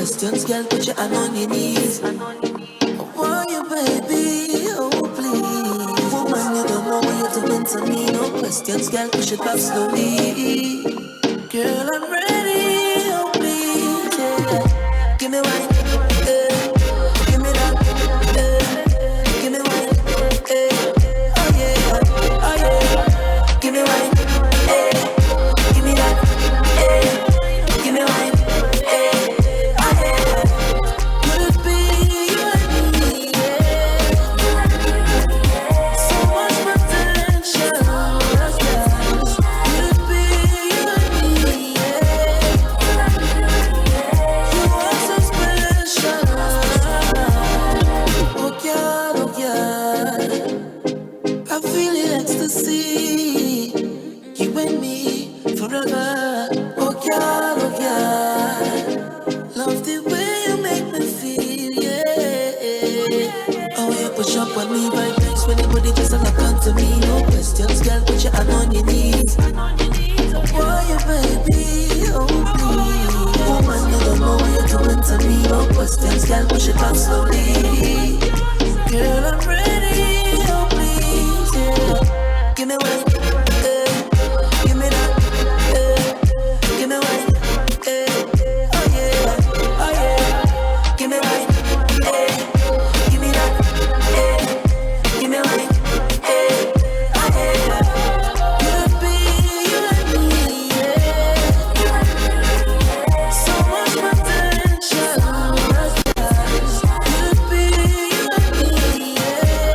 questions, girl, put your hand on your knees. Why you, baby? Oh, please. Woman, you don't know what you're doing to me. No questions, girl, push it back slowly. Girl, I'm ready. Oh, please, yeah. Give me wine, give me that, give me wine, oh yeah, oh yeah. Give me wine, give me that, give me wine, oh yeah. Could it be you and me? Yeah. So much potential, yes. Could it be you and me? Yeah. You are so special. Oh God, oh God. I feel the ecstasy. You and me forever. Oh God, oh God. Love the way you make me feel, yeah. Oh, you push up on me right next when anybody just look onto me. No questions, girl, put your hand on your knees. Why you, baby? Oh, please. Woman, you don't know what you're doing to me. No questions, girl, push it back slowly. Girl, I'm ready. Oh, please, yeah. Give me one, give me that, give me one, oh yeah, oh yeah. Give me one, give me that, give me one, oh yeah. Could be you and me, yeah. So much potential, yes. Could be you and me, yeah.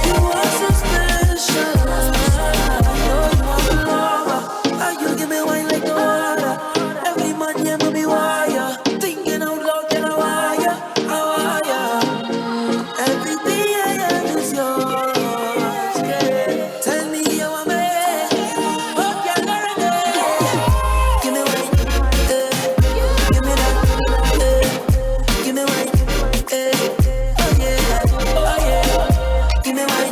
You are so special. I know you want the lover. How you give me wine like the water? Every man you know me wire. Thinking out loud, can I wire? I wire. Everything I have is yours. Yeah. Tell me you want me. Oh, you're not ready. Give me wine, give me that, give me wine, oh yeah, oh yeah. Give me wine,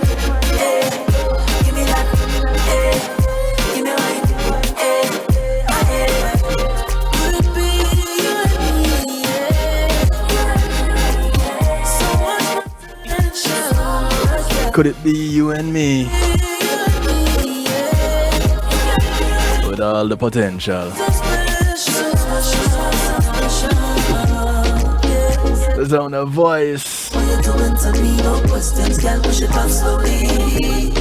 give me that, give me wine, oh yeah. Could it be you and me? Yeah. So much potential. Could it be you and me with all the potential? The sound of voice. What you doing to me? No questions, girl, push it back slowly.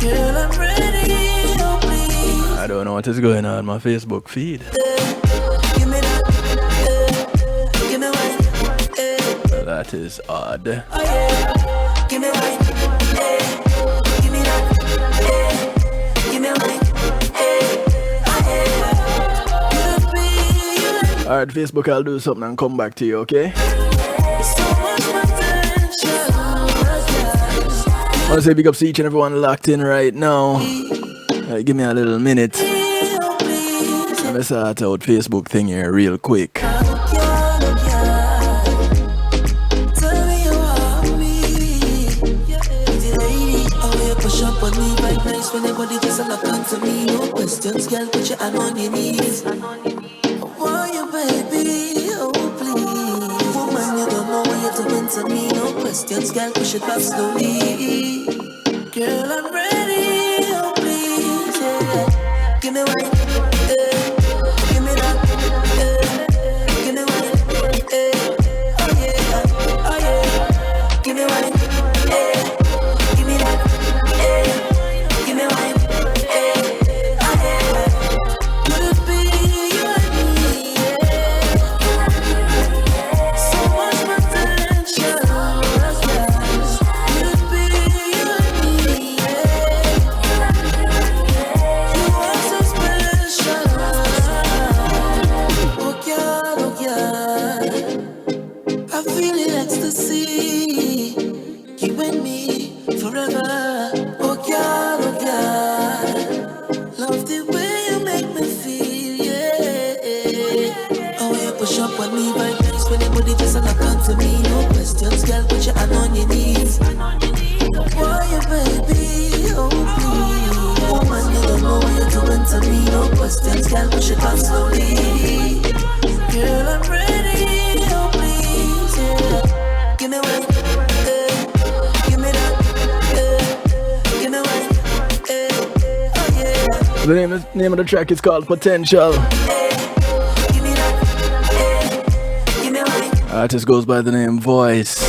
Girl, I'm ready. Oh, please. I don't know what is going on my Facebook feed. Give me that, give me one, That is odd. oh yeah. Give me one, give me that, give me one, oh yeah. Could it be you and me? Alright, Facebook, I'll do something and come back to you, okay? So much potential, yes. I want to say big up to each and everyone locked in right now. Give me a little minute. Oh, please. Let me start out Facebook thing here real quick. Tell me you want me. Pretty lady, oh, you push up on me right nice when everybody just look onto me. No questions, girl, put your hand on your knees. Why you, baby? Oh, please. Woman, you don't know what you're doing to me. No questions, girl, push it back slowly. Girl, I'm ready. Oh, please, yeah. Give me wine, give me that, give me wine, oh yeah, oh yeah. Give me wine, give me that, give me wine, oh yeah. Could it be you and me? Yeah. So much potential, yes. Could it be you and me? Yeah. You are so special. Oh God, oh God. I feel the ecstasy. You and me forever. Oh God, oh God. Love the way you make me feel, yeah. Oh, you push up on me right nice when anybody just look onto me. No questions, girl, put your hand on your knees. Why you, baby? Oh, please. Woman, you don't know what you're doing to me. No questions, girl, push it back slowly. The name of the track is called Potential. Artist goes by the name Voice.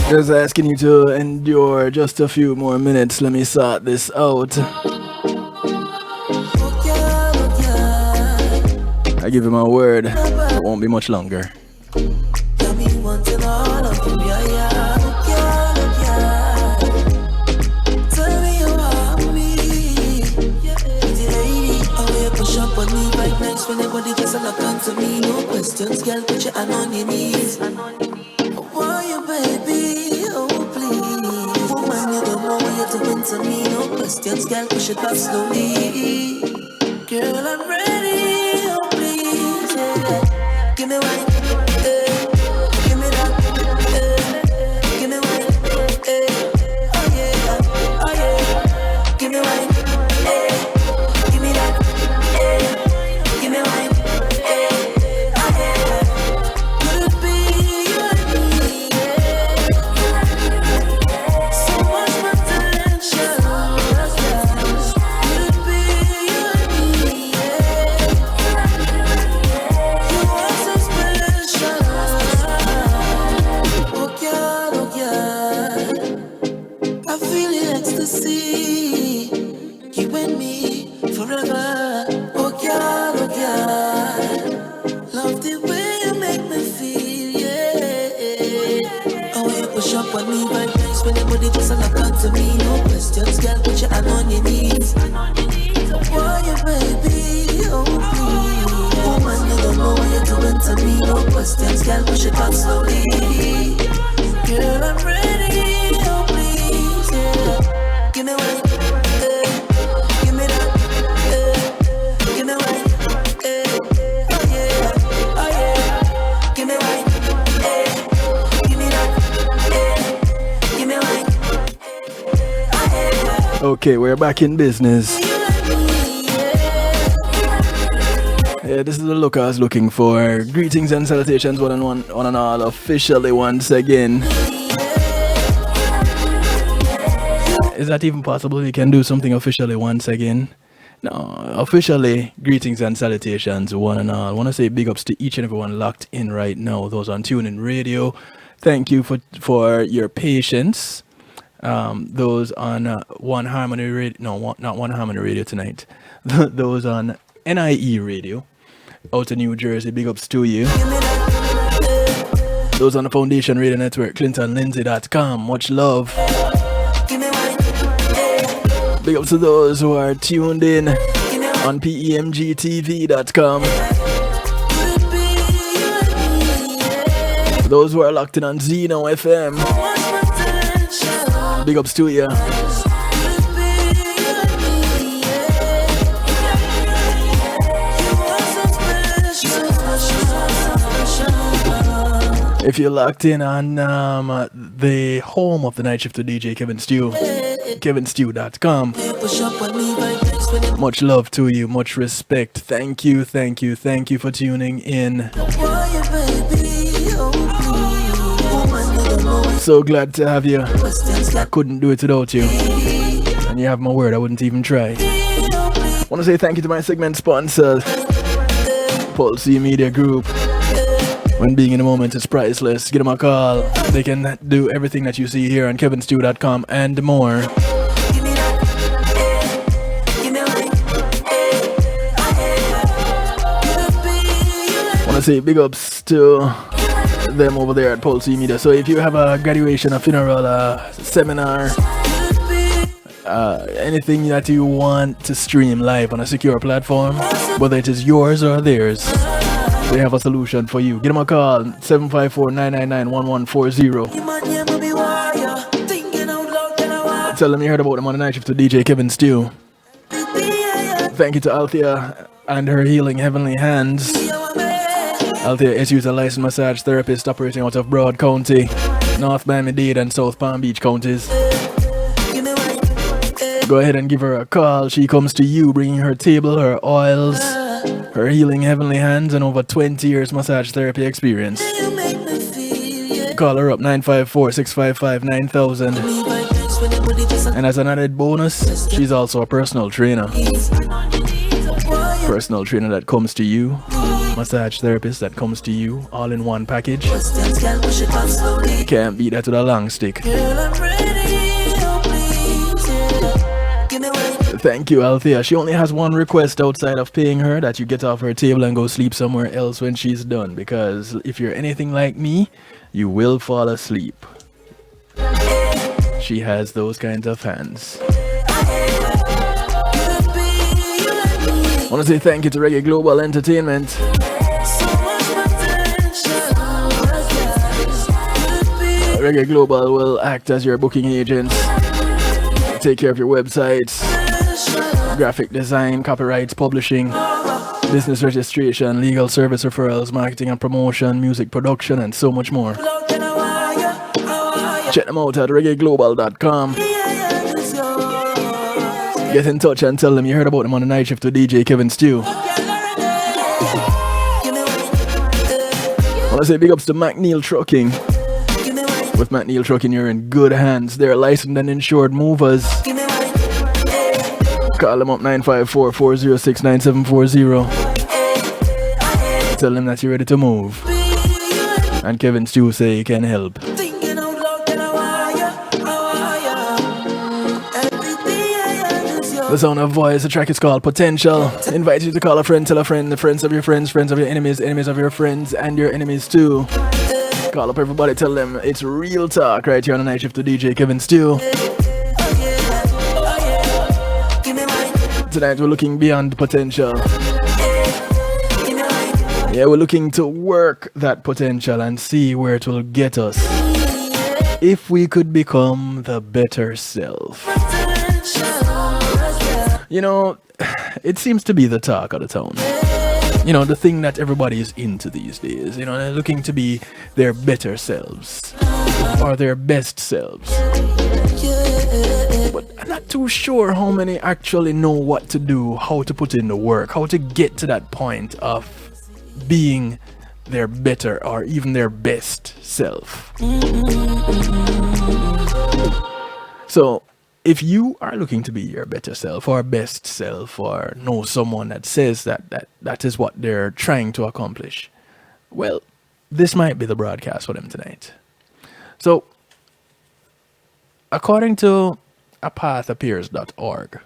Just asking you to endure just a few more minutes. Let me sort this out. I give you my word, it won't be much longer. Anybody just look onto me, no questions, girl, put your hand on your knees. Why you, baby? Oh, please. Woman, you don't know what you're doing to me, no questions, girl, push it back slowly. Girl, I'm ready, oh, please, yeah. Give me wine, give me that, give me wine, oh, yeah, oh, yeah. Give me wine, give me that, give me wine. Anybody just look onto me, no questions, girl, put your hand on your knees. Why you, baby? Oh, please. Woman, you don't know what you're doing to me, no questions, girl, push it back slowly. Girl, I'm ready, oh, please, yeah. Give me one, give me that, give me one, oh, yeah, oh, yeah. Give me one, give me that, give me one. Okay, we're back in business. Yeah, this is the look I was looking for. Greetings and salutations, one and all, officially once again. Is that even possible? We can do something officially once again? No, officially, greetings and salutations, one and all. I want to say big ups to each and everyone locked in right now. Those on TuneIn Radio, thank you for your patience. Those on One Harmony Radio, no, not One Harmony Radio tonight. Those on NIE Radio, out in New Jersey, big ups to you. Those on the Foundation Radio Network, ClintonLindsay.com, much love. Big ups to those who are tuned in on PEMGTV.com. Those who are locked in on Zeno FM, big ups to you. If you're locked in on the home of the night shift to DJ Kevin Stew, kevinstew.com, much love to you, much respect. Thank you for tuning in. So glad to have you. I couldn't do it without you. And you have my word, I wouldn't even try. I want to say thank you to my segment sponsor, Pulse Media Group. When being in the moment is priceless, give them a call. They can do everything that you see here on kevinstew.com and more. want to say big ups to them over there at Pulse Media. So if you have a graduation, a funeral, a seminar, anything that you want to stream live on a secure platform, whether it is yours or theirs, they have a solution for you. Give them a call, 754-999-1140. Tell them you heard about them on the night shift to DJ Kevin Stew. Thank you to Althea and her healing heavenly hands. Althea is a licensed massage therapist operating out of Broad County, North Miami-Dade and South Palm Beach counties. Go ahead and give her a call. She comes to you bringing her table, her oils, her healing heavenly hands, and over 20 years massage therapy experience. Call her up 954-655-9000. And as an added bonus, she's also a personal trainer. Personal trainer that comes to you, massage therapist that comes to you, all in one package. Can't beat that with a long stick. Thank you, Althea. She only has one request outside of paying her, that you get off her table and go sleep somewhere else when she's done. Because if you're anything like me, you will fall asleep. She has those kinds of hands. I want to say thank you to Reggae Global Entertainment. Reggae Global will act as your booking agents, take care of your websites, graphic design, copyrights, publishing, business registration, legal service referrals, marketing and promotion, music production, and so much more. Check them out at reggaeglobal.com. Get in touch and tell them you heard about them on the night shift with DJ Kevin Stew. I want to say big ups to McNeil Trucking. With McNeil Trucking, you're in good hands. They're licensed and insured movers. Call them up 954-406-9740. Tell them that you're ready to move. And Kevin Stew say he can help. The sound of voice, the track is called Potential. Invite you to call a friend, tell a friend, the friends of your friends, friends of your enemies, enemies of your friends, and your enemies too. Call up everybody, tell them it's real talk right here on the night shift to DJ Kevin Stew. Tonight we're looking beyond potential. Yeah, we're looking to work that potential and see where it will get us. If we could become the better self. You know, it seems to be the talk of the town. You know, the thing that everybody is into these days. You know, they're looking to be their better selves. Or their best selves. But I'm not too sure how many actually know what to do, how to put in the work, how to get to that point of being their better or even their best self. So, if you are looking to be your better self or best self or know someone that says that is what they're trying to accomplish, well, this might be the broadcast for them tonight. So, according to apatappears.org,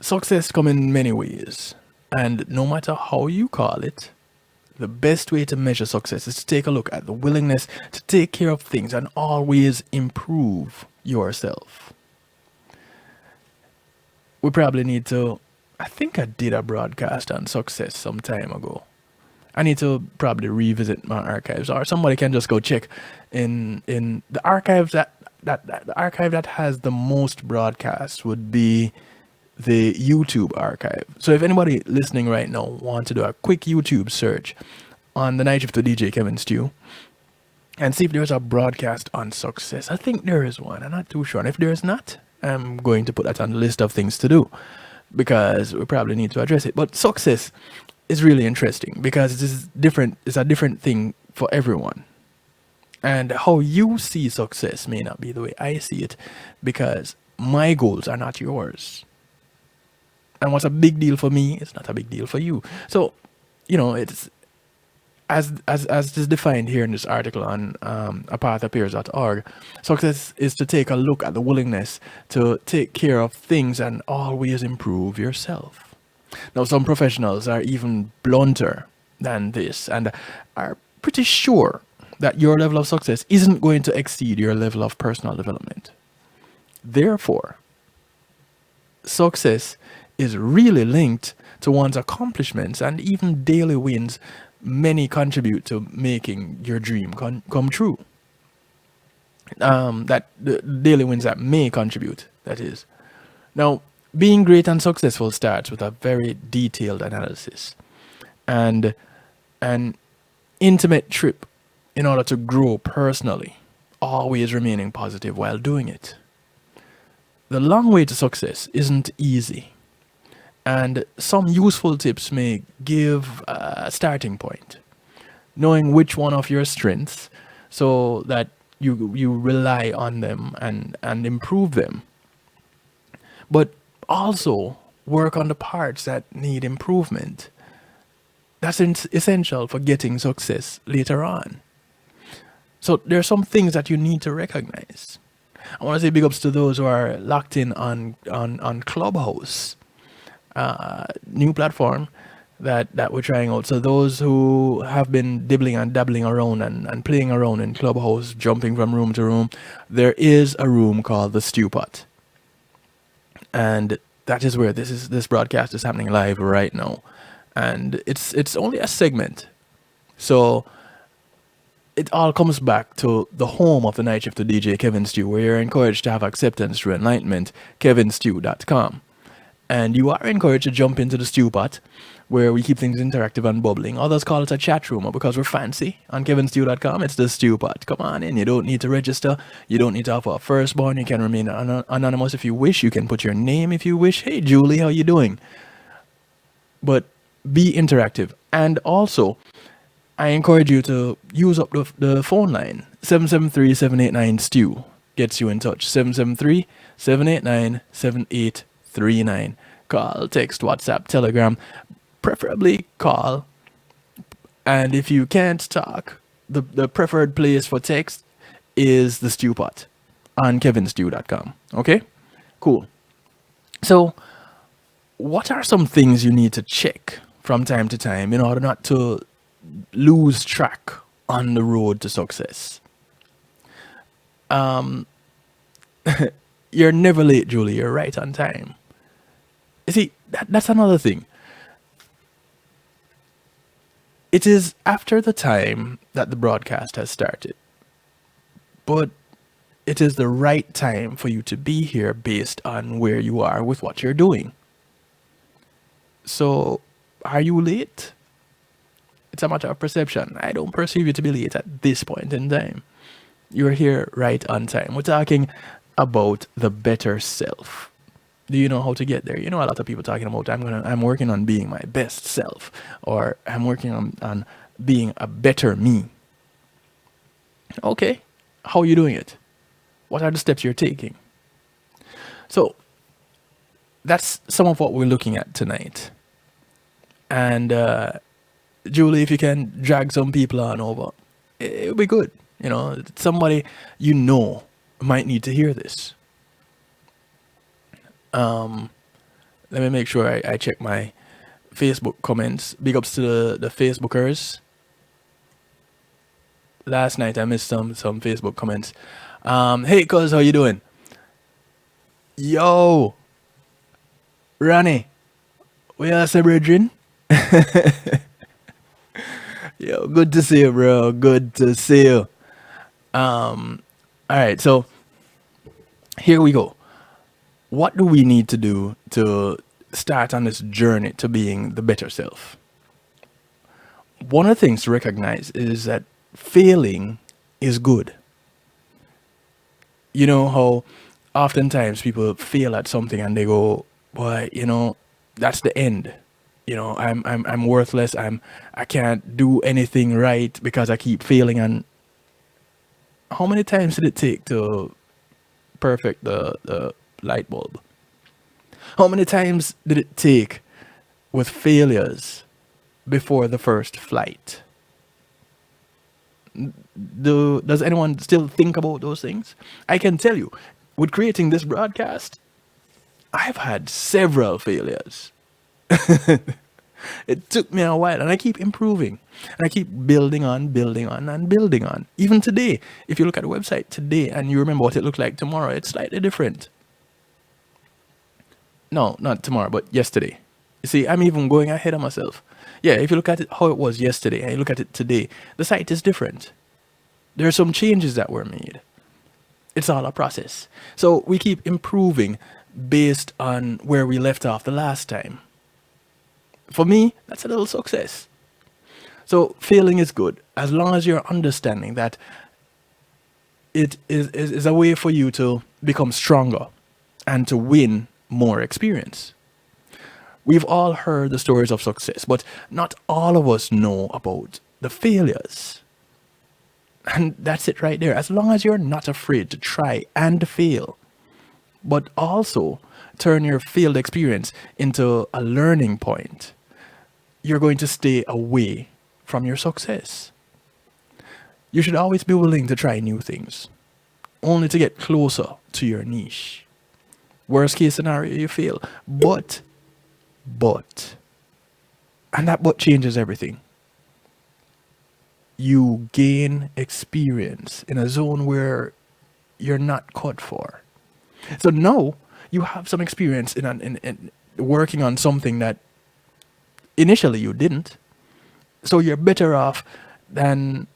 success comes in many ways, and no matter how you call it, the best way to measure success is to take a look at the willingness to take care of things and always improve yourself. We probably need to, I think I did a broadcast on success some time ago. I need to probably revisit my archives, or somebody can just go check in the archives the archive that has the most broadcasts would be the YouTube archive. So if anybody listening right now wants to do a quick YouTube search on the night shift to DJ Kevin Stew and see if there's a broadcast on success. I think there is one. I'm not too sure. And if there is not, I'm going to put that on the list of things to do because we probably need to address it. But success is really interesting because it is different. It's a different thing for everyone. And how you see success may not be the way I see it because my goals are not yours. And what's a big deal for me is not a big deal for you. So, you know, it's as is defined here in this article on apatappears.org, success is to take a look at the willingness to take care of things and always improve yourself. Now, some professionals are even blunter than this and are pretty sure that your level of success isn't going to exceed your level of personal development. Therefore, success is really linked to one's accomplishments and even daily wins. Many contribute to making your dream come true. That the daily wins that may contribute, that is. Now, being great and successful starts with a very detailed analysis and an intimate trip in order to grow personally, always remaining positive while doing it. The long way to success isn't easy, and some useful tips may give a starting point. Knowing which one of your strengths so that you rely on them and improve them, but also work on the parts that need improvement. That's essential for getting success later on. So there are some things that you need to recognize. I want to say big ups to those who are locked in on Clubhouse, new platform that we're trying out. So those who have been dibbling and dabbling around and playing around in Clubhouse, jumping from room to room, there is a room called the Stew Pot. And that is where this broadcast is happening live right now. And it's only a segment. So it all comes back to the home of the night shift to DJ Kevin Stew, where you're encouraged to have acceptance through enlightenment, kevinstew.com. And you are encouraged to jump into the stew pot, where we keep things interactive and bubbling. Others call it a chat room, or because we're fancy on kevinstew.com, it's the stew pot. Come on in. You don't need to register. You don't need to offer a firstborn. You can remain anonymous if you wish. You can put your name if you wish. Hey, Julie, how you doing? But be interactive. And also, I encourage you to use up the phone line. 773-789-STEW gets you in touch. 773-789-7839. Call, text, WhatsApp, Telegram. Preferably call. And if you can't talk, the preferred place for text is the Stew Pot on kevinstew.com. Okay? Cool. So, what are some things you need to check from time to time in order not to lose track on the road to success? You're never late, Julie. You're right on time. You see, that's another thing. It is after the time that the broadcast has started, but it is the right time for you to be here based on where you are with what you're doing. So, are you late? It's a matter of perception. I don't perceive you to be late at this point in time. You're here right on time. We're talking about the better self. Do you know how to get there? You know, a lot of people talking about I'm working on being my best self, or I'm working on being a better me. Okay, how are you doing it? What are the steps you're taking? So that's some of what we're looking at tonight. And Julie, if you can drag some people on over, it'll be good. You know, somebody you know might need to hear this. Let me make sure I check my Facebook comments. Big ups to the Facebookers. Last night I missed some Facebook comments. Hey, cuz, how you doing? Yo, Ronnie, we are celebrating. Yo, good to see you, bro. Good to see you. All right, so here we go. What do we need to do to start on this journey to being the better self? One of the things to recognize is that failing is good. You know how oftentimes people fail at something and they go, boy, you know, that's the end. You know, I'm worthless. I can't do anything right because I keep failing. And how many times did it take to perfect the light bulb? How many times did it take with failures before the first flight? Does anyone still think about those things? I can tell you, with creating this broadcast, I've had several failures. It took me a while, and I keep improving. And I keep building on, and building on. Even today, if you look at the website today and you remember what it looked like tomorrow, it's slightly different. No, not tomorrow, but yesterday. You see, I'm even going ahead of myself. Yeah, if you look at it how it was yesterday and you look at it today, the site is different. There are some changes that were made. It's all a process. So we keep improving based on where we left off the last time. For me, that's a little success. So failing is good as long as you're understanding that it is a way for you to become stronger and to win more experience. We've all heard the stories of success, but not all of us know about the failures. And that's it right there. As long as you're not afraid to try and fail, but also turn your failed experience into a learning point, you're going to stay away from your success. You should always be willing to try new things, only to get closer to your niche. Worst case scenario, you fail. But, and that but changes everything. You gain experience in a zone where you're not cut for. So now you have some experience in working on something that initially you didn't. So you're better off than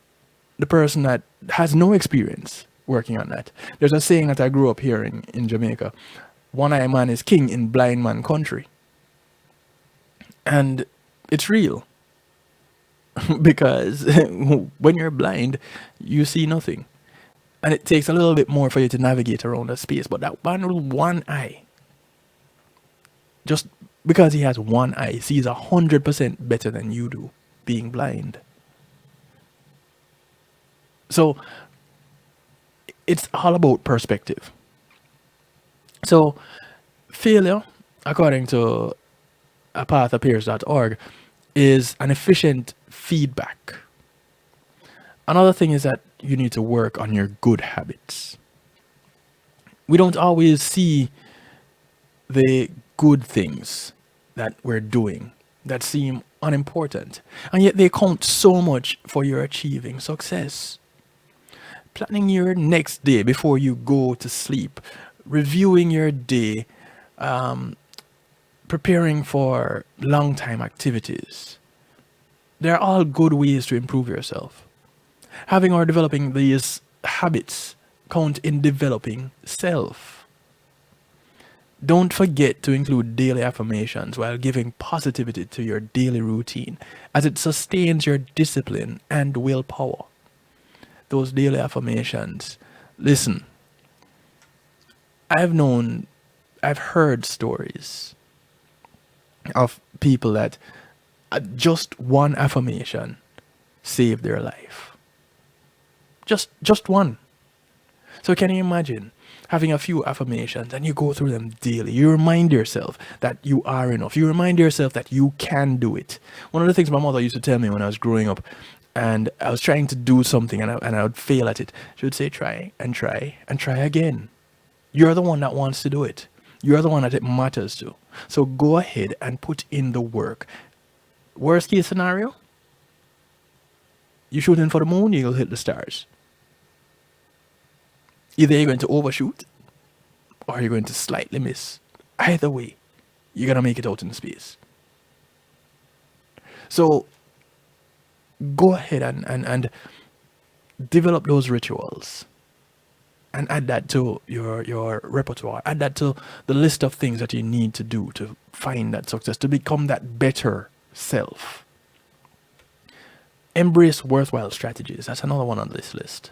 the person that has no experience working on that. There's a saying that I grew up hearing in Jamaica: one-eye man is king in blind man country. And it's real. Because when you're blind, you see nothing. And it takes a little bit more for you to navigate around a space. But that man with one eye, just because he has one eye, sees 100% better than you do, being blind. So it's all about perspective. So failure, according to pathappears.org, is an efficient feedback. Another thing is that you need to work on your good habits. We don't always see the good things that we're doing that seem unimportant, and yet they count so much for your achieving success. Planning your next day before you go to sleep, reviewing your day, preparing for long time activities. They're all good ways to improve yourself. Having or developing these habits count in developing self. Don't forget to include daily affirmations while giving positivity to your daily routine, as it sustains your discipline and willpower. Those daily affirmations. Listen, I've heard stories of people that just one affirmation saved their life. Just one. So can you imagine having a few affirmations and you go through them daily? You remind yourself that you are enough. You remind yourself that you can do it. One of the things my mother used to tell me when I was growing up, and I was trying to do something and I would fail at it, she would say, try and try and try again. You're the one that wants to do it. You're the one that it matters to. So go ahead and put in the work. Worst case scenario, you shooting for the moon, you'll hit the stars. Either you're going to overshoot or you're going to slightly miss. Either way, you're going to make it out in space. So go ahead and develop those rituals and add that to your repertoire. Add that to the list of things that you need to do to find that success, to become that better self. Embrace worthwhile strategies. That's another one on this list.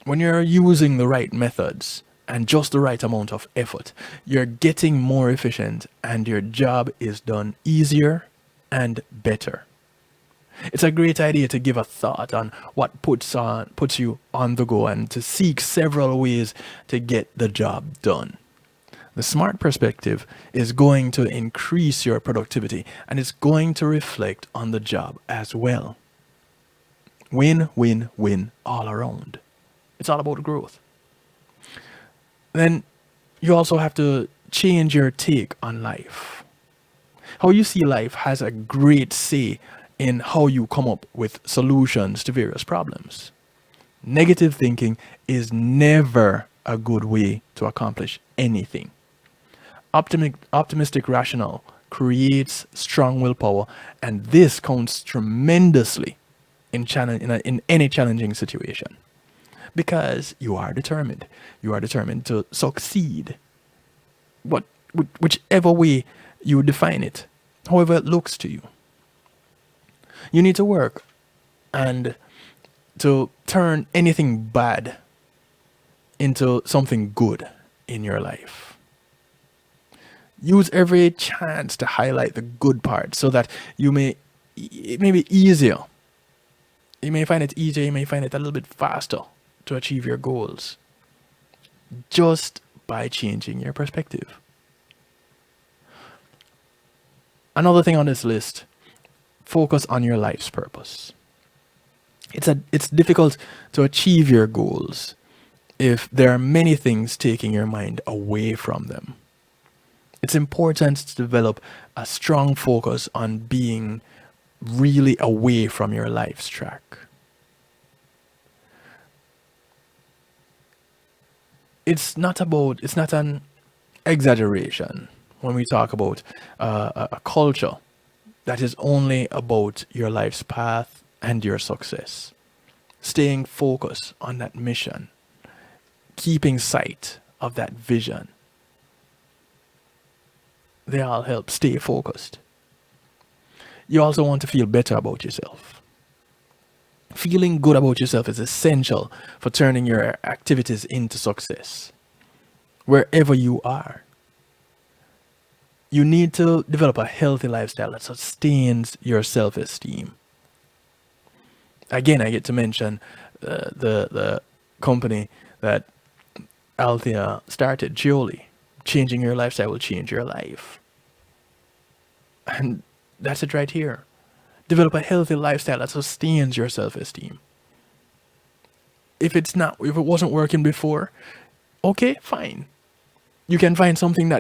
When you're using the right methods and just the right amount of effort, you're getting more efficient and your job is done easier and better. It's a great idea to give a thought on what puts you on the go and to seek several ways to get the job done. The smart perspective is going to increase your productivity and it's going to reflect on the job as well. Win, win, win all around. It's all about growth. Then you also have to change your take on life. How you see life has a great say in how you come up with solutions to various problems. Negative thinking is never a good way to accomplish anything. Optimistic rationale creates strong willpower, and this counts tremendously in any challenging situation because you are determined. You are determined to succeed. What, whichever way you define it, however it looks to you, you need to work and to turn anything bad into something good in your life. Use every chance to highlight the good parts so that it may be easier. You may find it easier, you may find it a little bit faster to achieve your goals just by changing your perspective. Another thing on this list, focus on your life's purpose. It's difficult to achieve your goals if there are many things taking your mind away from them. It's important to develop a strong focus on being really away from your life's track. It's not an exaggeration when we talk about a culture that is only about your life's path and your success. Staying focused on that mission, keeping sight of that vision, they all help stay focused. You also want to feel better about yourself. Feeling good about yourself is essential for turning your activities into success. Wherever you are, you need to develop a healthy lifestyle that sustains your self-esteem. Again, I get to mention the company that Althea started, Gioli. Changing your lifestyle will change your life. And that's it right here. Develop a healthy lifestyle that sustains your self-esteem. If it wasn't working before, okay, fine. You can find something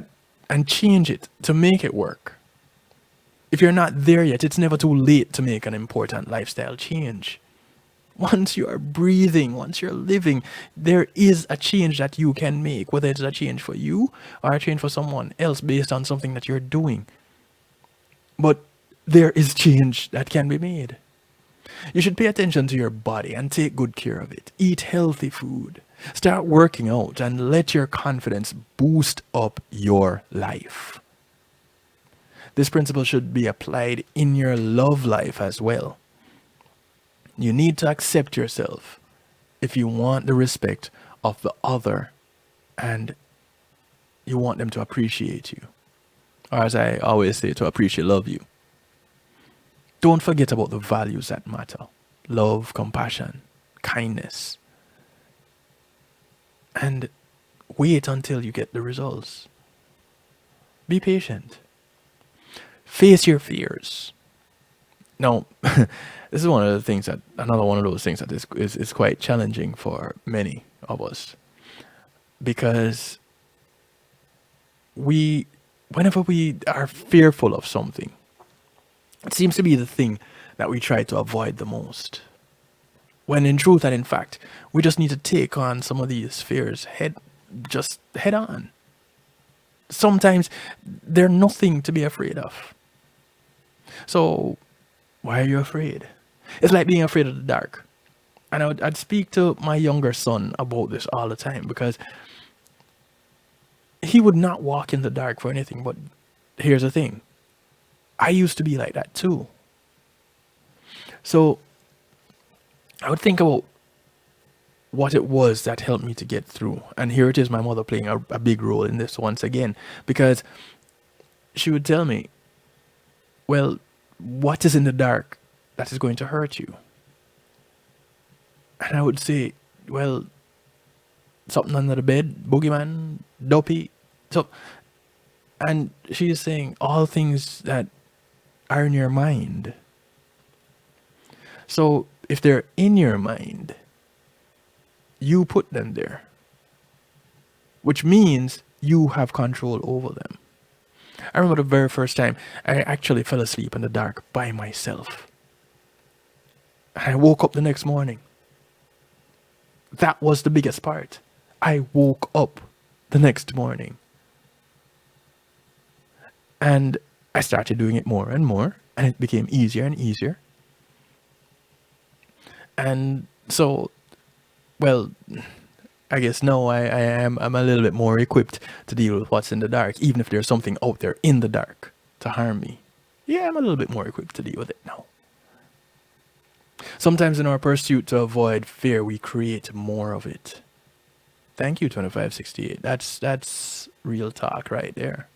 and change it to make it work. If you're not there yet, it's never too late to make an important lifestyle change. Once you are breathing, once you're living, there is a change that you can make, whether it's a change for you or a change for someone else based on something that you're doing. But there is change that can be made. You should pay attention to your body and take good care of it. Eat healthy food. Start working out and let your confidence boost up your life. This principle should be applied in your love life as well. You need to accept yourself if you want the respect of the other and you want them to appreciate you. Or as I always say, to appreciate, love you. Don't forget about the values that matter. Love, compassion, kindness. And wait until you get the results. Be patient. Face your fears. Now, this is another one of those things that is quite challenging for many of us. Because whenever we are fearful of something, it seems to be the thing that we try to avoid the most. When in truth and in fact, we just need to take on some of these fears head on. Sometimes they're nothing to be afraid of. So why are you afraid? It's like being afraid of the dark. And I'd speak to my younger son about this all the time because he would not walk in the dark for anything. But here's the thing. I used to be like that too. So I would think about what it was that helped me to get through. And here it is, my mother playing a big role in this once again. Because she would tell me, well, what is in the dark that is going to hurt you? And I would say, well, something under the bed, boogeyman, dopey. And she is saying all things that are in your mind. So if they're in your mind, you put them there, which means you have control over them. I remember the very first time I actually fell asleep in the dark by myself. I woke up the next morning. That was the biggest part. I woke up the next morning. And I started doing it more and more, and it became easier and easier. And so, well, I guess no, I'm a little bit more equipped to deal with what's in the dark, even if there's something out there in the dark to harm me. Yeah, I'm a little bit more equipped to deal with it now. Sometimes in our pursuit to avoid fear, we create more of it. Thank you, 2568. That's real talk right there.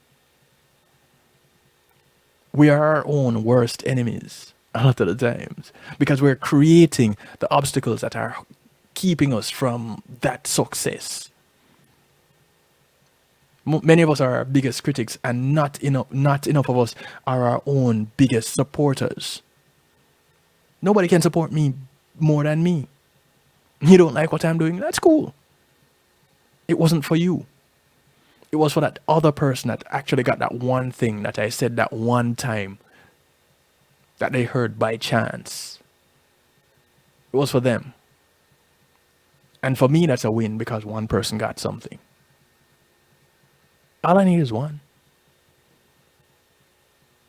We are our own worst enemies a lot of the times because we're creating the obstacles that are keeping us from that success. Many of us are our biggest critics, and not enough of us are our own biggest supporters. Nobody can support me more than me. You don't like what I'm doing? That's cool. It wasn't for you. It was for that other person that actually got that one thing that I said that one time that they heard by chance. It was for them. And for me, that's a win because one person got something. All I need is one.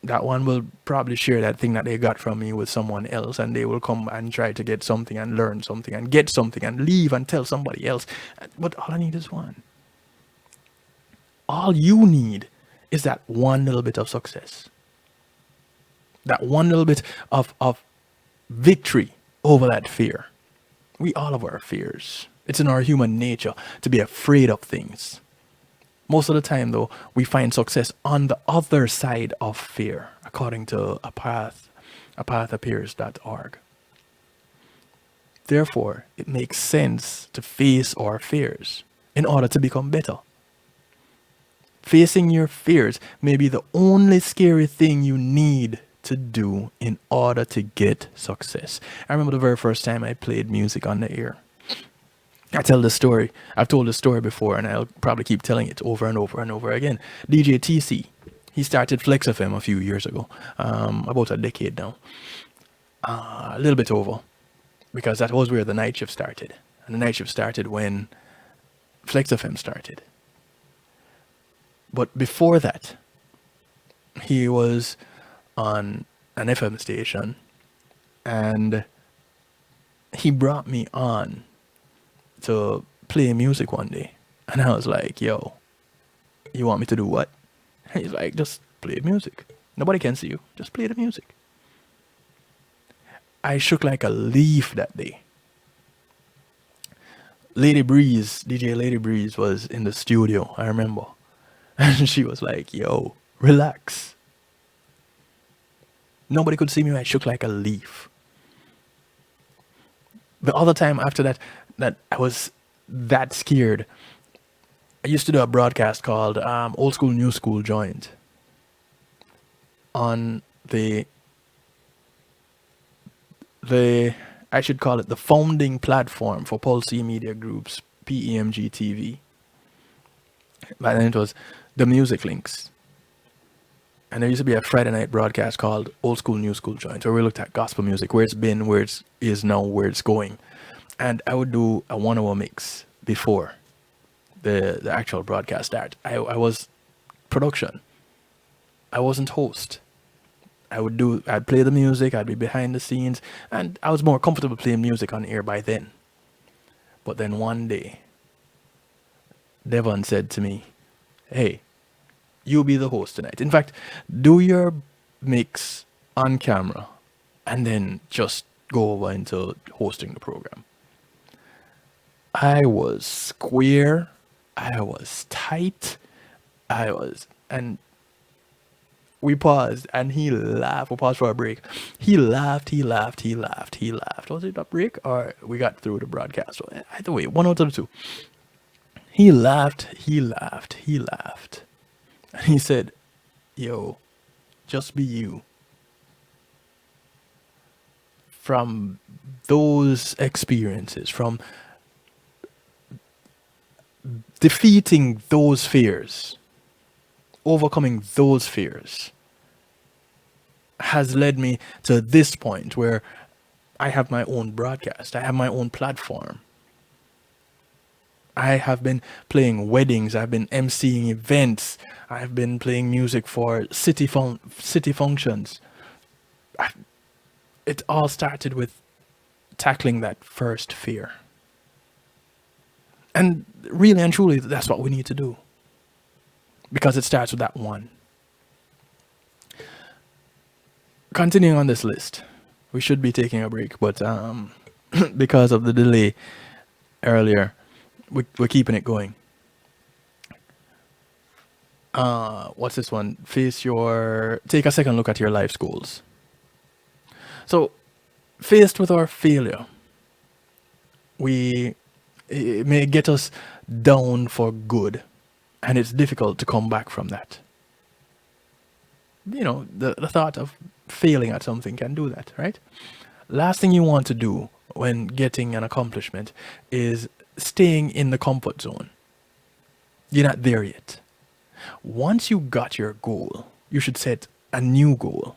That one will probably share that thing that they got from me with someone else, and they will come and try to get something and learn something and get something and leave and tell somebody else. But all I need is one. All you need is that one little bit of success. That one little bit of victory over that fear. We all have our fears. It's in our human nature to be afraid of things. Most of the time, though, we find success on the other side of fear, according to appears.org. Therefore, it makes sense to face our fears in order to become better. Facing your fears may be the only scary thing you need to do in order to get success. I remember the very first time I played music on the air. I tell this story. I've told this story before, and I'll probably keep telling it over and over and over again. DJ TC, he started Flex FM a few years ago, about a decade now. A little bit over, because that was where the night shift started. And the night shift started when Flex FM started. But before that, he was on an FM station, and he brought me on to play music one day. And I was like, yo, you want me to do what? And he's like, just play music. Nobody can see you. Just play the music. I shook like a leaf that day. Lady Breeze, DJ Lady Breeze was in the studio, I remember. And she was like, yo, relax. Nobody could see me. I shook like a leaf. The other time after that I was that scared, I used to do a broadcast called Old School, New School Joint on the I should call it the founding platform for Pulse Media Group's PEMG TV. By then it was the Music Links. And there used to be a Friday night broadcast called Old School, New School Joint, where we looked at gospel music, where it's been, where it is now, where it's going. And I would do a 1 hour mix before the actual broadcast start. I was production. I wasn't host. I'd play the music, I'd be behind the scenes, and I was more comfortable playing music on air by then. But then one day, Devon said to me, hey, you be the host tonight. In fact, do your mix on camera and then just go over into hosting the program. I was square, I was tight, and we paused and he laughed. We paused for a break. He laughed. Was it a break or we got through the broadcast? Either way, one out of the two. He laughed. And he said, yo, just be you. From those experiences, from defeating those fears, overcoming those fears has led me to this point where I have my own broadcast. I have my own platform. I have been playing weddings. I've been emceeing events. I've been playing music for city functions. It all started with tackling that first fear. And really and truly, that's what we need to do. Because it starts with that one. Continuing on this list, we should be taking a break, but because of the delay earlier, we're keeping it going. What's this one? Take a second look at your life's goals. So, faced with our failure, it may get us down for good, and it's difficult to come back from that. You know, the thought of failing at something can do that, right? Last thing you want to do when getting an accomplishment is staying in the comfort zone. You're not there yet. Once you got your goal, you should set a new goal.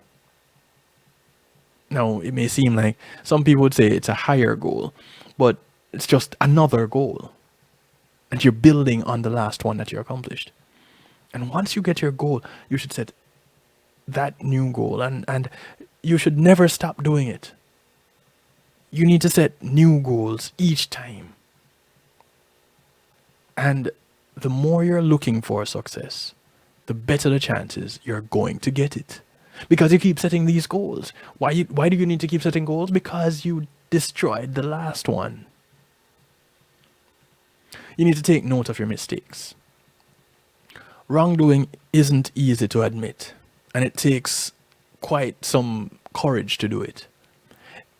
Now, it may seem like some people would say it's a higher goal, but it's just another goal. And you're building on the last one that you accomplished. And once you get your goal, you should set that new goal, and you should never stop doing it. You need to set new goals each time. And the more you're looking for success, the better the chances you're going to get it. Because you keep setting these goals. Why do you need to keep setting goals? Because you destroyed the last one. You need to take note of your mistakes. Wrongdoing isn't easy to admit, and it takes quite some courage to do it.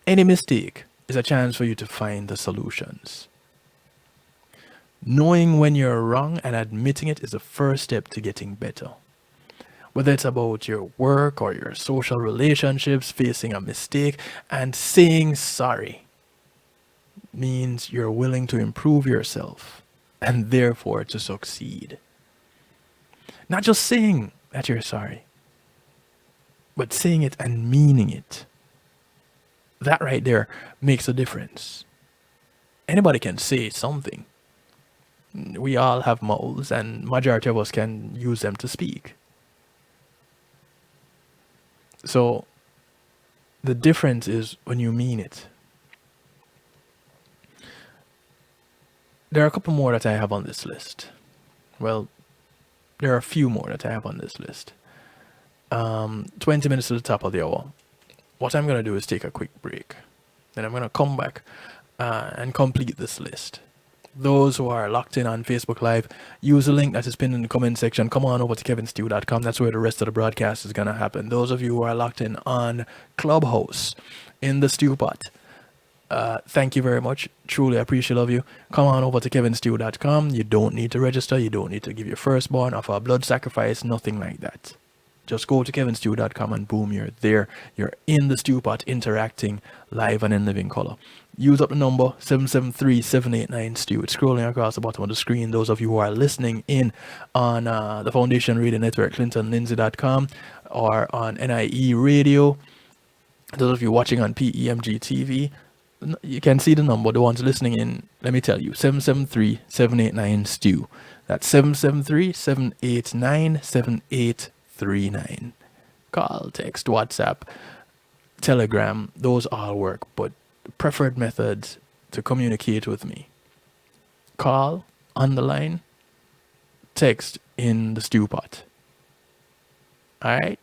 Any mistake is a chance for you to find the solutions. Knowing when you're wrong and admitting it is the first step to getting better. Whether it's about your work or your social relationships, facing a mistake and saying sorry means you're willing to improve yourself and therefore to succeed. Not just saying that you're sorry, but saying it and meaning it. That right there makes a difference. Anybody can say something. We all have mouths, and majority of us can use them to speak. So the difference is when you mean it. There are a couple more that I have on this list. Well, there are a few more that I have on this list. 20 minutes to the top of the hour. What I'm going to do is take a quick break. Then I'm going to come back and complete this list. Those who are locked in on Facebook Live, use the link that is pinned in the comment section. Come on over to kevinstew.com. That's where the rest of the broadcast is going to happen. Those of you who are locked in on Clubhouse in the Stew Pot, thank you very much. Truly appreciate of you. Come on over to kevinstew.com. You don't need to register. You don't need to give your firstborn, offer a blood sacrifice, nothing like that. Just go to kevinstew.com and boom, you're there. You're in the Stew Pot interacting live and in living color. Use up the number 773-789-STEW. It's scrolling across the bottom of the screen. Those of you who are listening in on the Foundation Radio Network, ClintonLindsay.com, or on NIE Radio. Those of you watching on PEMG TV, you can see the number. The ones listening in, let me tell you, 773-789-STEW. That's 773-789-7839. Call, text, WhatsApp, Telegram, those all work, but preferred methods to communicate with me: call on the line, text in the Stew Pot. Alright,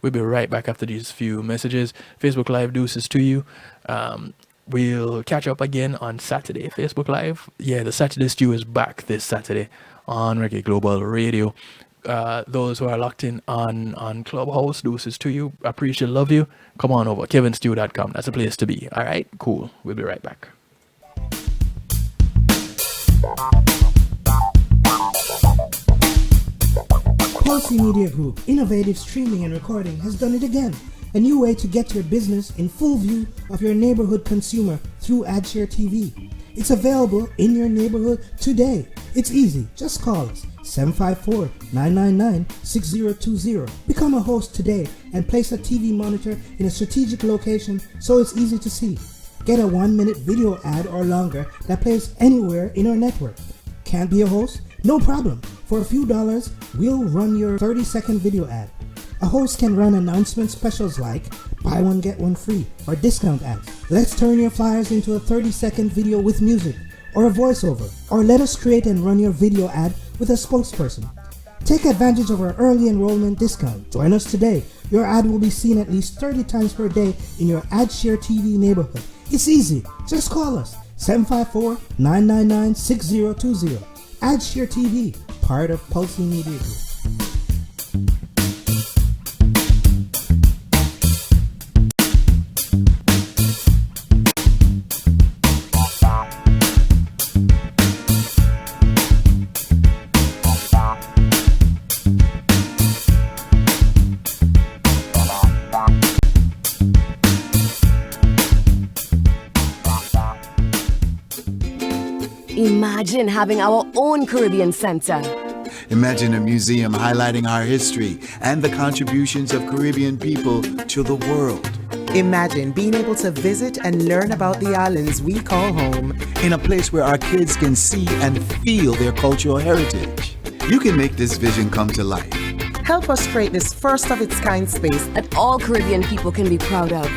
we'll be right back after these few messages. Facebook Live deuces to you. We'll catch up again on Saturday. Facebook Live, yeah, the Saturday Stew is back this Saturday on Reggae Global Radio. Those who are locked in on Clubhouse, deuces to you. Appreciate, love you. Come on over, kevinstew.com. That's the place to be. All right, cool. We'll be right back. Quality Media Group, innovative streaming and recording, has done it again. A new way to get your business in full view of your neighborhood consumer through AdShare TV. It's available in your neighborhood today. It's easy. Just call us 754-999-6020. Become a host today and place a TV monitor in a strategic location so it's easy to see. Get a 1-minute video ad or longer that plays anywhere in our network. Can't be a host? No problem. For a few dollars, we'll run your 30-second video ad. A host can run announcement specials like buy one get one free or discount ads. Let's turn your flyers into a 30-second video with music or a voiceover, or let us create and run your video ad with a spokesperson. Take advantage of our early enrollment discount. Join us today. Your ad will be seen at least 30 times per day in your AdShare TV neighborhood. It's easy. Just call us 754-999-6020. AdShare TV, part of Pulsing Media Group. Imagine having our own Caribbean Center. Imagine a museum highlighting our history and the contributions of Caribbean people to the world. Imagine being able to visit and learn about the islands we call home. In a place where our kids can see and feel their cultural heritage. You can make this vision come to life. Help us create this first-of-its-kind space that all Caribbean people can be proud of.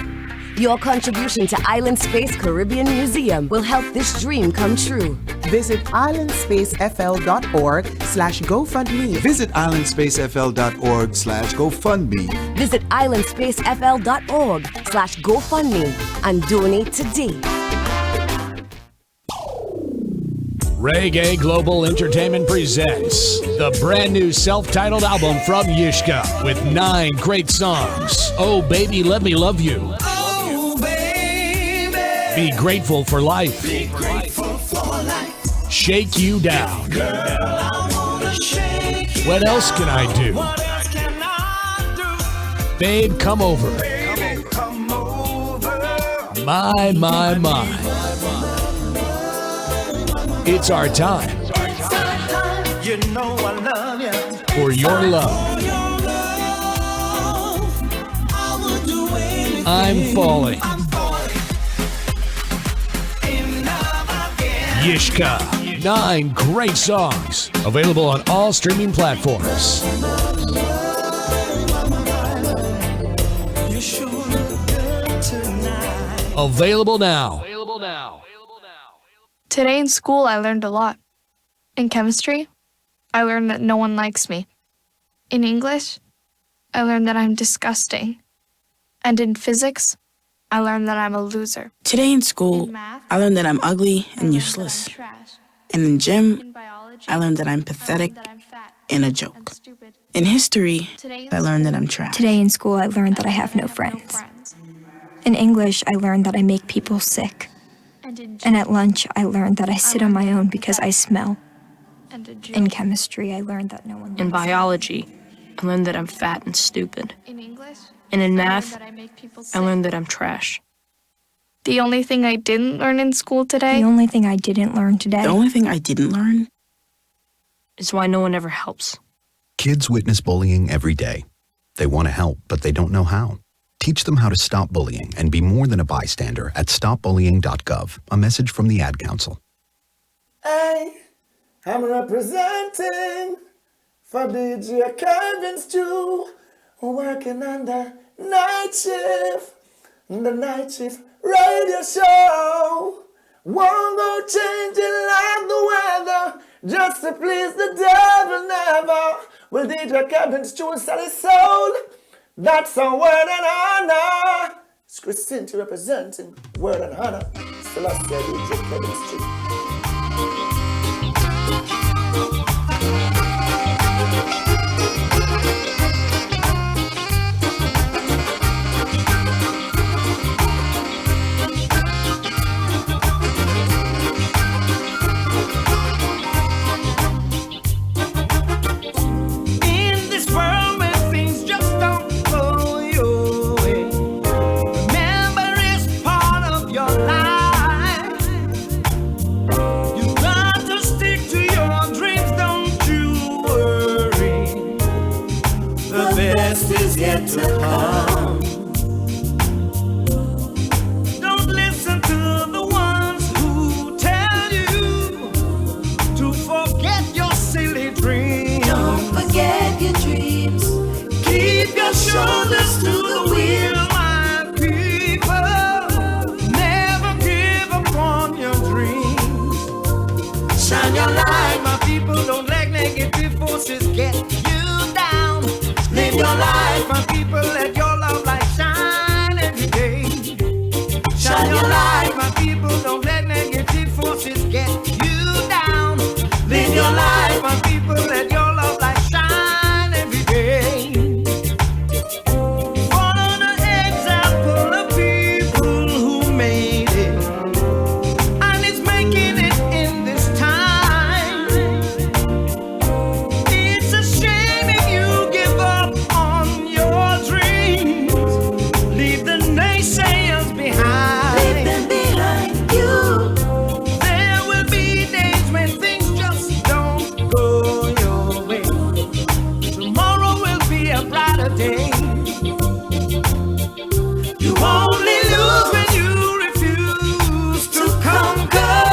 Your contribution to Island Space Caribbean Museum will help this dream come true. Visit islandspacefl.org/GoFundMe. Visit islandspacefl.org/GoFundMe. Visit islandspacefl.org/GoFundMe and donate today. Reggae Global Entertainment presents the brand new self-titled album from Yishka with 9 great songs. Oh Baby Let Me Love You. Be Grateful for Life. Be grateful for life. Shake You Down. Girl, I wanna shake you. What else can I do? What else can I do? Babe, Come Over. Baby, come over. My. It's our time You know I love you. for your love. I will do anything. I'm Falling. In love again. Yishka. 9 great songs. Available on all streaming platforms. You sure look good tonight. Available now. Today in school, I learned a lot. In chemistry, I learned that no one likes me. In English, I learned that I'm disgusting. And in physics, I learned that I'm a loser. Today in school, In math, I learned that I'm ugly I and learned useless. that I'm trash. And in gym, In biology, I learned that I'm pathetic I learned that I'm fat and a and joke. stupid. In history, Today in I learned that school, I'm trash. Today in school, I learned that I have no friends. In English, I learned that I make people sick. And in And gym, at lunch, I learned that I sit on my own because I smell. and in In gym. chemistry, I learned that no one In likes me. biology, I learned that I'm fat and stupid. In English, And in I learned math, that I make people I sick. learned that I'm trash. The only thing I didn't learn in school today The only thing I didn't learn today The only thing I didn't learn Is why no one ever helps. Kids witness bullying every day. They want to help, but they don't know how. Teach them how to stop bullying and be more than a bystander at stopbullying.gov. A message from the Ad Council. Hey, I'm representing for DJ Kevin Stew, working on the night shift radio show. Won't go changing like the weather, just to please the devil never. Will DJ Kevin Stew sell his soul? That's a word and honor. It's Christine representing word and honor. Still I say DJ Kevin Stew. In this world where things just don't go your way, remember it's part of your life. to come. Don't listen to the ones who tell you to forget your silly dreams. Don't forget your dreams. Keep your shoulders to the wheel, my people. Never give up on your dreams. Shine your light, my people. Don't let negative forces get you down. Live your life, my people. Let your love light shine every day. Shine your light, my people. Don't let negative forces get you down. Live your life, my people. Let your love light shine every day. Follow the example of people who made it and is making it in this time. It's a shame if you give up on your dreams. Leave the naysayers behind. Leave them behind you. There will be days when things just don't go your way. Tomorrow will be a brighter day. You only lose when you refuse to conquer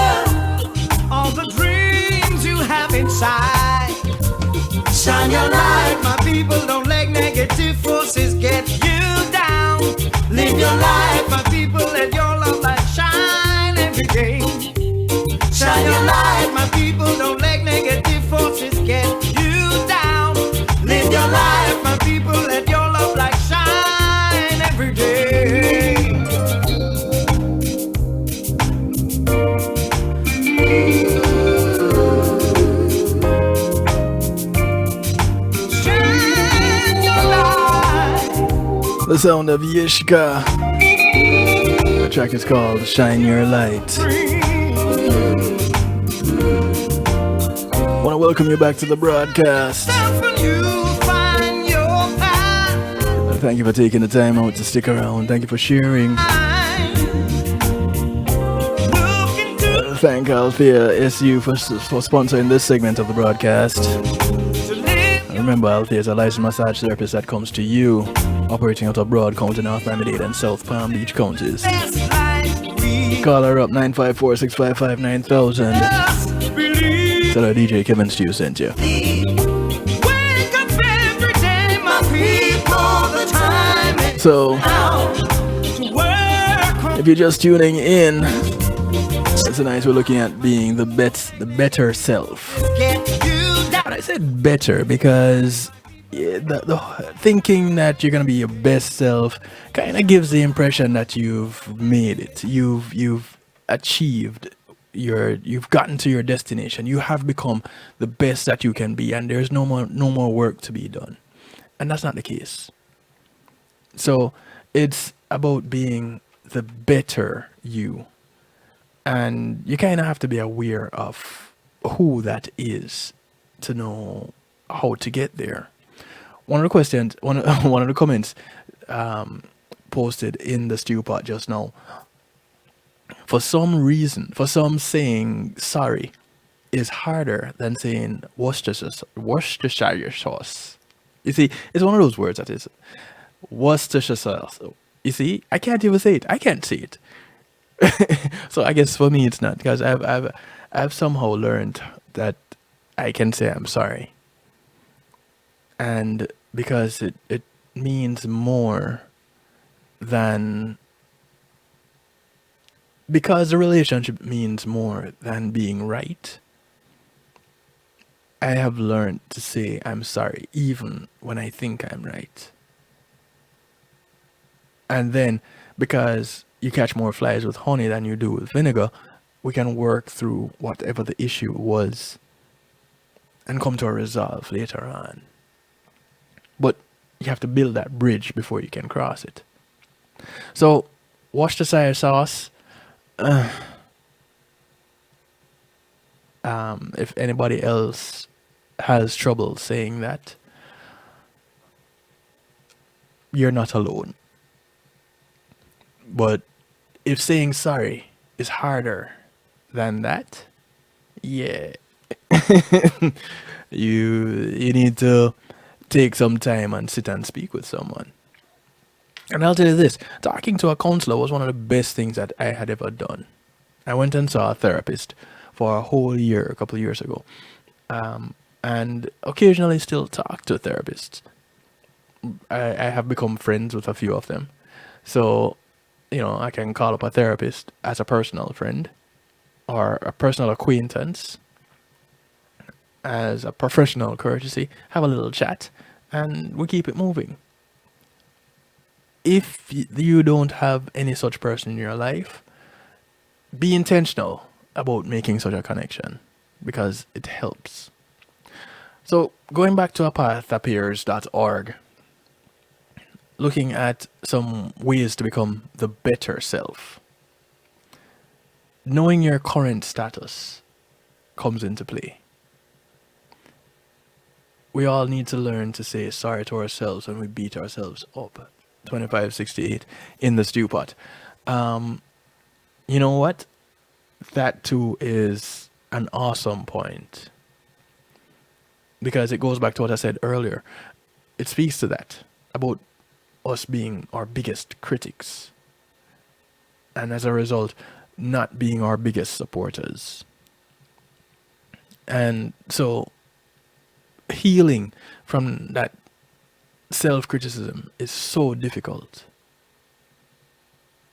all the dreams you have inside. Shine your light, my people. Don't let negative forces get you down. Live your life, my people. Let your love light shine every day. Shine your light, my people. Don't let negative forces get you down. Live your life, my people. Let your love light shine every day. Shine your light. The sound of Yishka. The track is called Shine Your Light. Want to welcome you back to the broadcast. Thank you for taking the time out to stick around. Thank you for sharing. Thank Althea SU for sponsoring this segment of the broadcast. Remember, Althea is a licensed massage therapist that comes to you, operating out of Broad County, North Miami-Dade, and South Palm Beach counties. Call her up 954-655-9000. Tell her DJ Kevin Stew sent you. So, if you're just tuning in, tonight we're looking at being the better self. And I said better because the thinking that you're gonna be your best self kind of gives the impression that you've made it. You've achieved you've gotten to your destination. You have become the best that you can be, and there's no more work to be done. And that's not the case. So it's about being the better you. And you kind of have to be aware of who that is to know how to get there. One of the questions, one of the comments posted in the stew pot just now, for some reason, for some, saying sorry is harder than saying Worcestershire sauce. You see, it's one of those words that is Worcestershire sauce. You see, I can't even say it. I can't say it. So I guess for me it's not, because I've somehow learned that I can say I'm sorry, and because it means more than, because the relationship means more than being right. I have learned to say I'm sorry even when I think I'm right. And then, because you catch more flies with honey than you do with vinegar, we can work through whatever the issue was and come to a resolve later on. But you have to build that bridge before you can cross it. So, Worcestershire sauce. If anybody else has trouble saying that, you're not alone. But if saying sorry is harder than that, yeah, you need to take some time and sit and speak with someone. And I'll tell you this, talking to a counselor was one of the best things that I had ever done. I went and saw a therapist for a whole year, a couple of years ago. And occasionally still talk to therapists. I have become friends with a few of them. So, I can call up a therapist as a personal friend or a personal acquaintance as a professional courtesy, have a little chat, and we keep it moving. If you don't have any such person in your life, be intentional about making such a connection because it helps. So going back to apathapeers.org, looking at some ways to become the better self. Knowing your current status comes into play. We all need to learn to say sorry to ourselves when we beat ourselves up. 2568 in the stew pot. You know what? That too is an awesome point. Because it goes back to what I said earlier. It speaks to that, about us being our biggest critics. And as a result, not being our biggest supporters. And so, healing from that self-criticism is so difficult.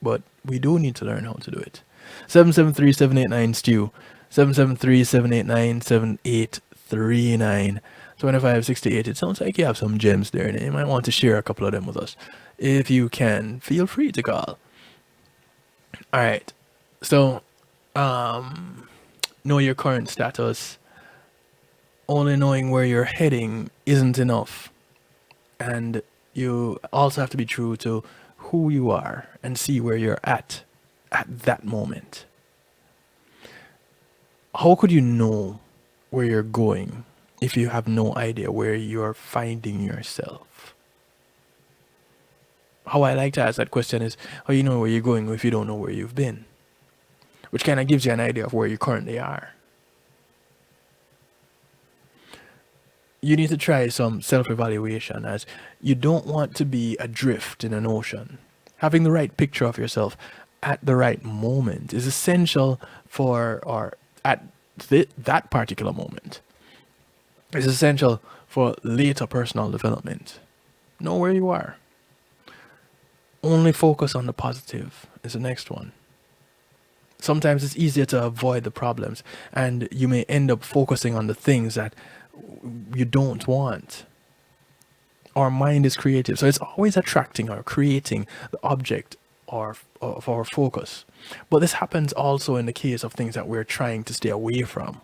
But we do need to learn how to do it. 773-789-STEW. 773-789-7839. 2568. It sounds like you have some gems there, and you might want to share a couple of them with us. If you can, feel free to call. Alright. So, know your current status. Only knowing where you're heading isn't enough. And you also have to be true to who you are and see where you're at that moment. How could you know where you're going if you have no idea where you're finding yourself? How I like to ask that question is, how you know where you're going if you don't know where you've been? Which kind of gives you an idea of where you currently are. You need to try some self-evaluation, as you don't want to be adrift in an ocean. Having the right picture of yourself at the right moment is essential at that particular moment. It's essential for later personal development. Know where you are. Only focus on the positive is the next one. Sometimes it's easier to avoid the problems, and you may end up focusing on the things that you don't want. Our mind is creative, so it's always attracting or creating the object of our focus. But this happens also in the case of things that we're trying to stay away from.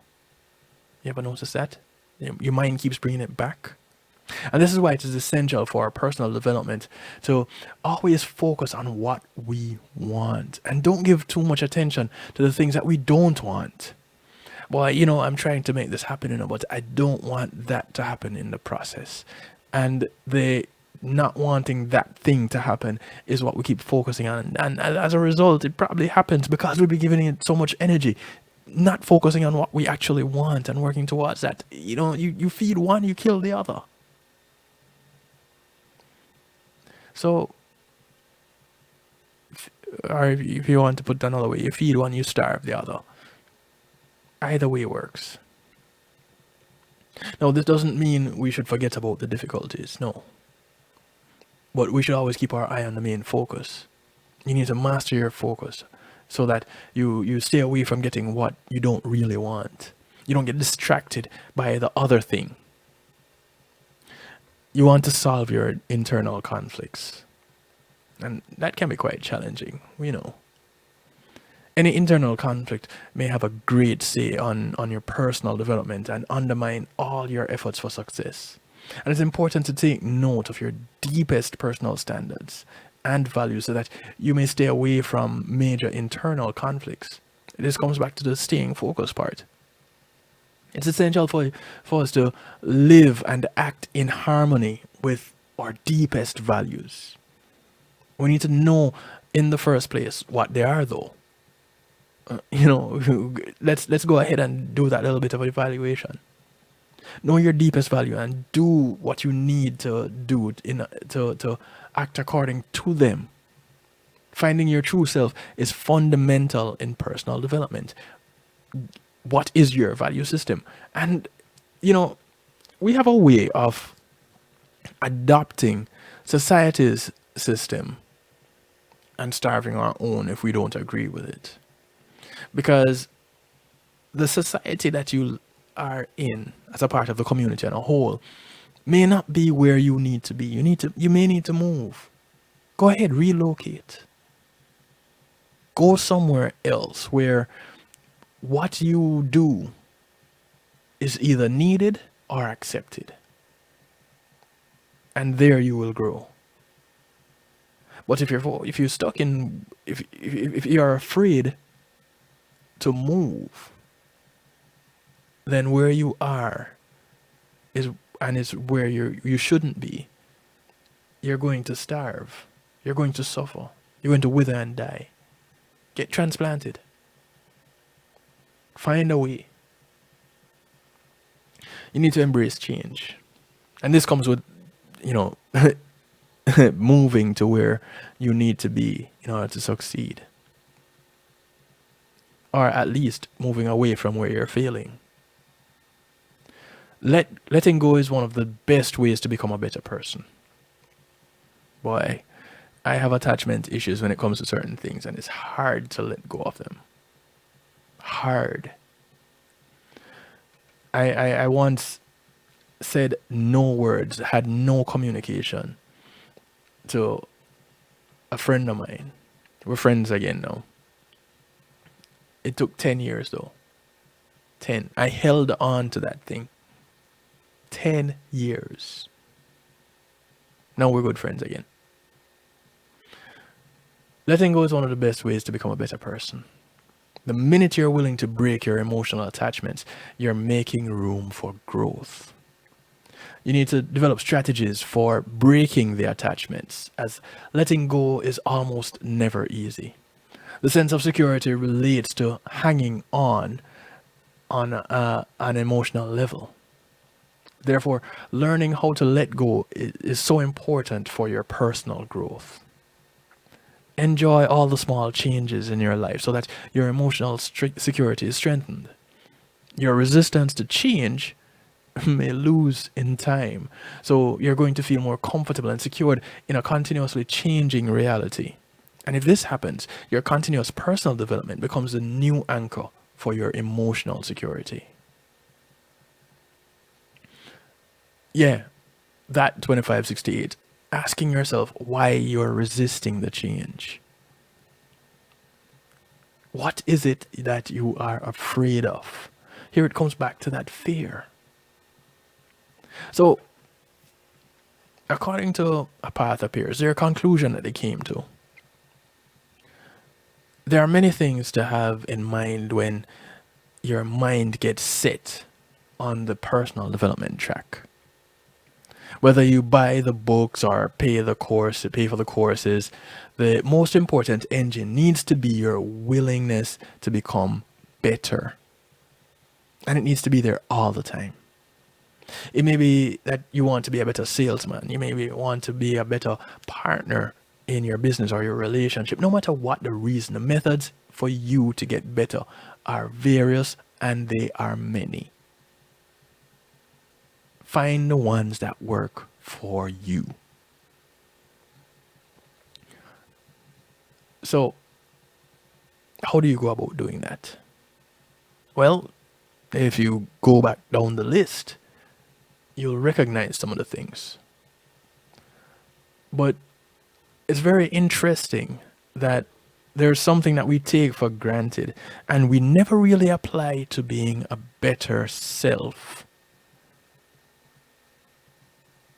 You ever notice that? Your mind keeps bringing it back. And this is why it is essential for our personal development to always focus on what we want and don't give too much attention to the things that we don't want. Well, I'm trying to make this happen, but I don't want that to happen in the process. And the not wanting that thing to happen is what we keep focusing on. And as a result, it probably happens because we'll be giving it so much energy, not focusing on what we actually want and working towards that. You feed one, you kill the other. So, or if you want to put it another way, you feed one, you starve the other. Either way works. Now, this doesn't mean we should forget about the difficulties, no. But we should always keep our eye on the main focus. You need to master your focus so that you stay away from getting what you don't really want. You don't get distracted by the other thing. You want to solve your internal conflicts. And that can be quite challenging, Any internal conflict may have a great say on your personal development and undermine all your efforts for success. And it's important to take note of your deepest personal standards and values so that you may stay away from major internal conflicts. This comes back to the staying focused part. It's essential for us to live and act in harmony with our deepest values. We need to know in the first place what they are, though. Let's go ahead and do that little bit of evaluation. Know your deepest value and do what you need to do to act according to them. Finding your true self is fundamental in personal development. What is your value system? And, we have a way of adopting society's system and starving our own if we don't agree with it. Because the society that you are in as a part of the community and a whole may not be where you need to be. You may need to move. Go ahead, relocate. Go somewhere else where what you do is either needed or accepted. And there you will grow. But if you're stuck in, if you're afraid to move, then where you are is where you shouldn't be. You're going to starve. You're going to suffer. You're going to wither and die. Get transplanted. Find a way. You need to embrace change. And this comes with, moving to where you need to be in order to succeed. Or at least moving away from where you're failing. Letting go is one of the best ways to become a better person. Boy, I have attachment issues when it comes to certain things, and it's hard to let go of them. Hard. I once said no words, had no communication to a friend of mine. We're friends again now. It took 10 years though. 10. I held on to that thing. 10 years. Now we're good friends again. Letting go is one of the best ways to become a better person. The minute you're willing to break your emotional attachments, you're making room for growth. You need to develop strategies for breaking the attachments, as letting go is almost never easy. The sense of security relates to hanging on an emotional level. Therefore, learning how to let go is so important for your personal growth. Enjoy all the small changes in your life so that your emotional security is strengthened. Your resistance to change may lose in time, so you're going to feel more comfortable and secured in a continuously changing reality. And if this happens, your continuous personal development becomes a new anchor for your emotional security. Yeah, that 2568. Asking yourself why you're resisting the change. What is it that you are afraid of? Here it comes back to that fear. So, according to A Path Appears, their conclusion that they came to. There are many things to have in mind when your mind gets set on the personal development track. Whether you buy the books or pay for the courses, the most important engine needs to be your willingness to become better. And it needs to be there all the time. It may be that you want to be a better salesman. You may want to be a better partner in your business or your relationship. No matter what the reason, the methods for you to get better are various and they are many. Find the ones that work for you. So, how do you go about doing that? Well, if you go back down the list, you'll recognize some of the things. But it's very interesting that there's something that we take for granted and we never really apply to being a better self.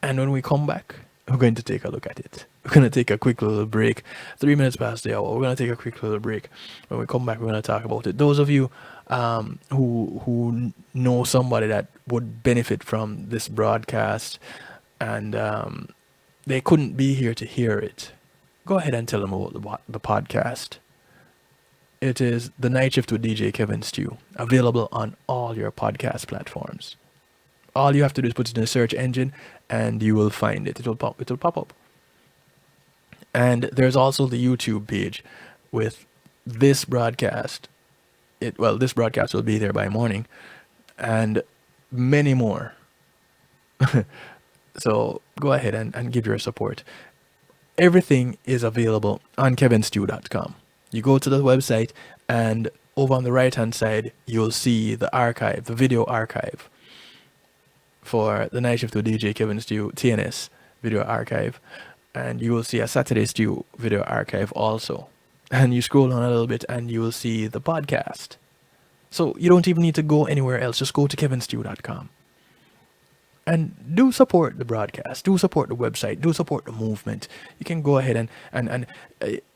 And when we come back, we're going to take a look at it. We're going to take a quick little break. 3 minutes past the hour. We're going to take a quick little break. When we come back, we're going to talk about it. Those of you who know somebody that would benefit from this broadcast and they couldn't be here to hear it, go ahead and tell them about the podcast. It is The Night Shift with DJ Kevin Stew, available on all your podcast platforms. All you have to do is put it in a search engine and you will find it. It will pop up. And there's also the YouTube page with this broadcast. This broadcast will be there by morning, and many more. So go ahead and give your support. Everything is available on kevinstew.com. You go to the website, and over on the right hand side, you'll see the archive, the video archive for the Night Shift with DJ Kevin Stew TNS video archive. And you will see a Saturday Stew video archive also. And you scroll on a little bit and you will see the podcast. So you don't even need to go anywhere else. Just go to kevinstew.com. And do support the broadcast. Do support the website. Do support the movement. You can go ahead and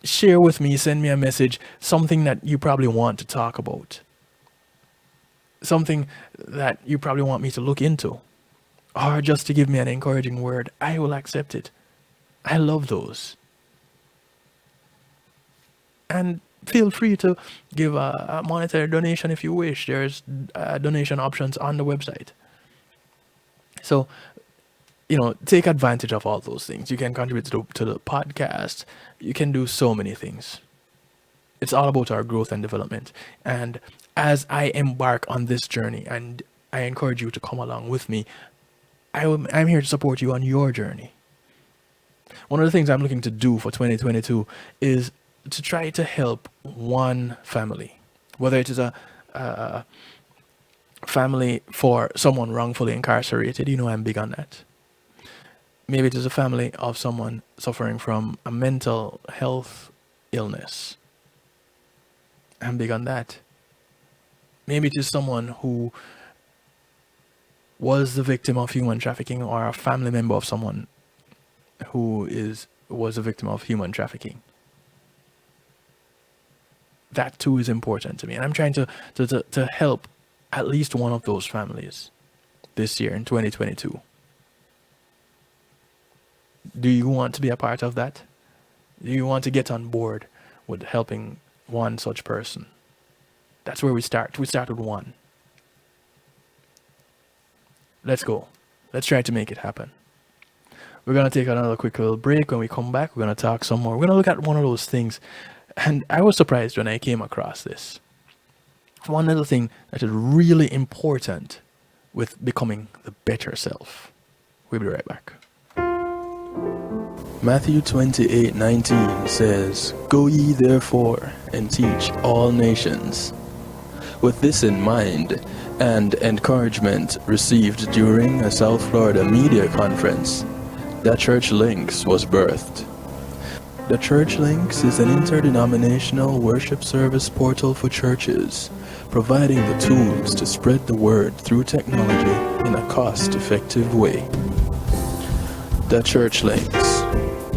share with me, send me a message, something that you probably want to talk about. Something that you probably want me to look into. Or just to give me an encouraging word. I will accept it. I love those. And feel free to give a monetary donation if you wish. There's donation options on the website. So, take advantage of all those things. You can contribute to the podcast. You can do so many things. It's all about our growth and development. And as I embark on this journey, and I encourage you to come along with me, I'm here to support you on your journey. One of the things I'm looking to do for 2022 is to try to help one family, whether it is a family for someone wrongfully incarcerated. I'm big on that. Maybe it is a family of someone suffering from a mental health illness. I'm big on that. Maybe it is someone who was the victim of human trafficking, or a family member of someone who was a victim of human trafficking. That too is important to me, and I'm trying to help at least one of those families this year in 2022. Do you want to be a part of that? Do you want to get on board with helping one such person? That's where we start. We start with one. Let's go. Let's try to make it happen. We're going to take another quick little break. When we come back, we're going to talk some more. We're going to look at one of those things. And I was surprised when I came across this. One little thing that is really important with becoming the better self. We'll be right back. Matthew 28:19 says, "Go ye therefore and teach all nations." With this in mind, and encouragement received during a South Florida media conference, The Church Links was birthed. The Church Links is an interdenominational worship service portal for churches, providing the tools to spread the word through technology in a cost-effective way. The Church Links,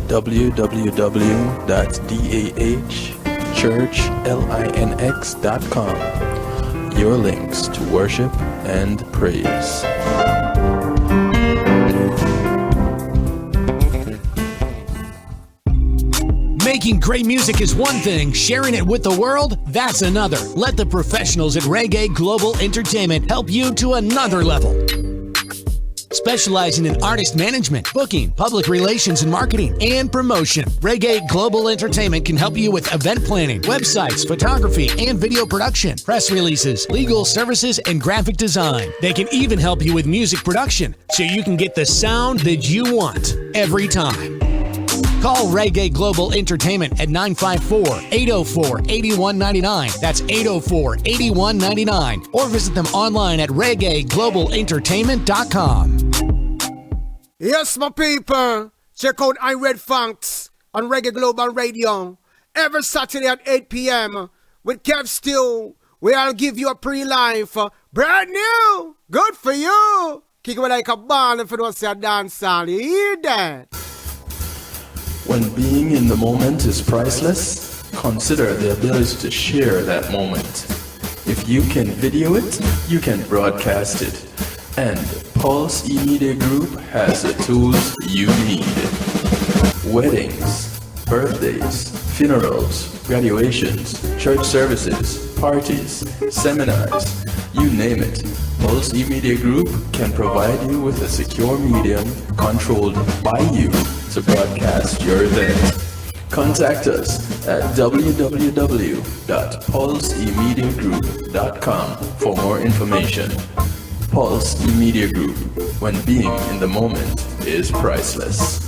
www.dahchurchlinx.com. Your links to worship and praise. Making great music is one thing, sharing it with the world, that's another. Let the professionals at Reggae Global Entertainment help you to another level. Specializing in artist management, booking, public relations and marketing, and promotion, Reggae Global Entertainment can help you with event planning, websites, photography, and video production, press releases, legal services, and graphic design. They can even help you with music production, so you can get the sound that you want every time. Call Reggae Global Entertainment at 954-804-8199. That's 804-8199. Or visit them online at reggaeglobalentertainment.com. Yes, my people. Check out I Red Funks on Reggae Global Radio every Saturday at 8 p.m. with Kev Stew, where I'll give you a pre-life. Brand new. Good for you. Kick it like a ball if you don't say a dance hall. You hear that? When being in the moment is priceless, consider the ability to share that moment. If you can video it, you can broadcast it. And Pulse E-Media Group has the tools you need. Weddings, birthdays, funerals, graduations, church services, parties, seminars, you name it. Pulse E-Media Group can provide you with a secure medium controlled by you to broadcast your event. Contact us at www.pulsemediagroup.com for more information. Pulse E-Media Group, when being in the moment is priceless.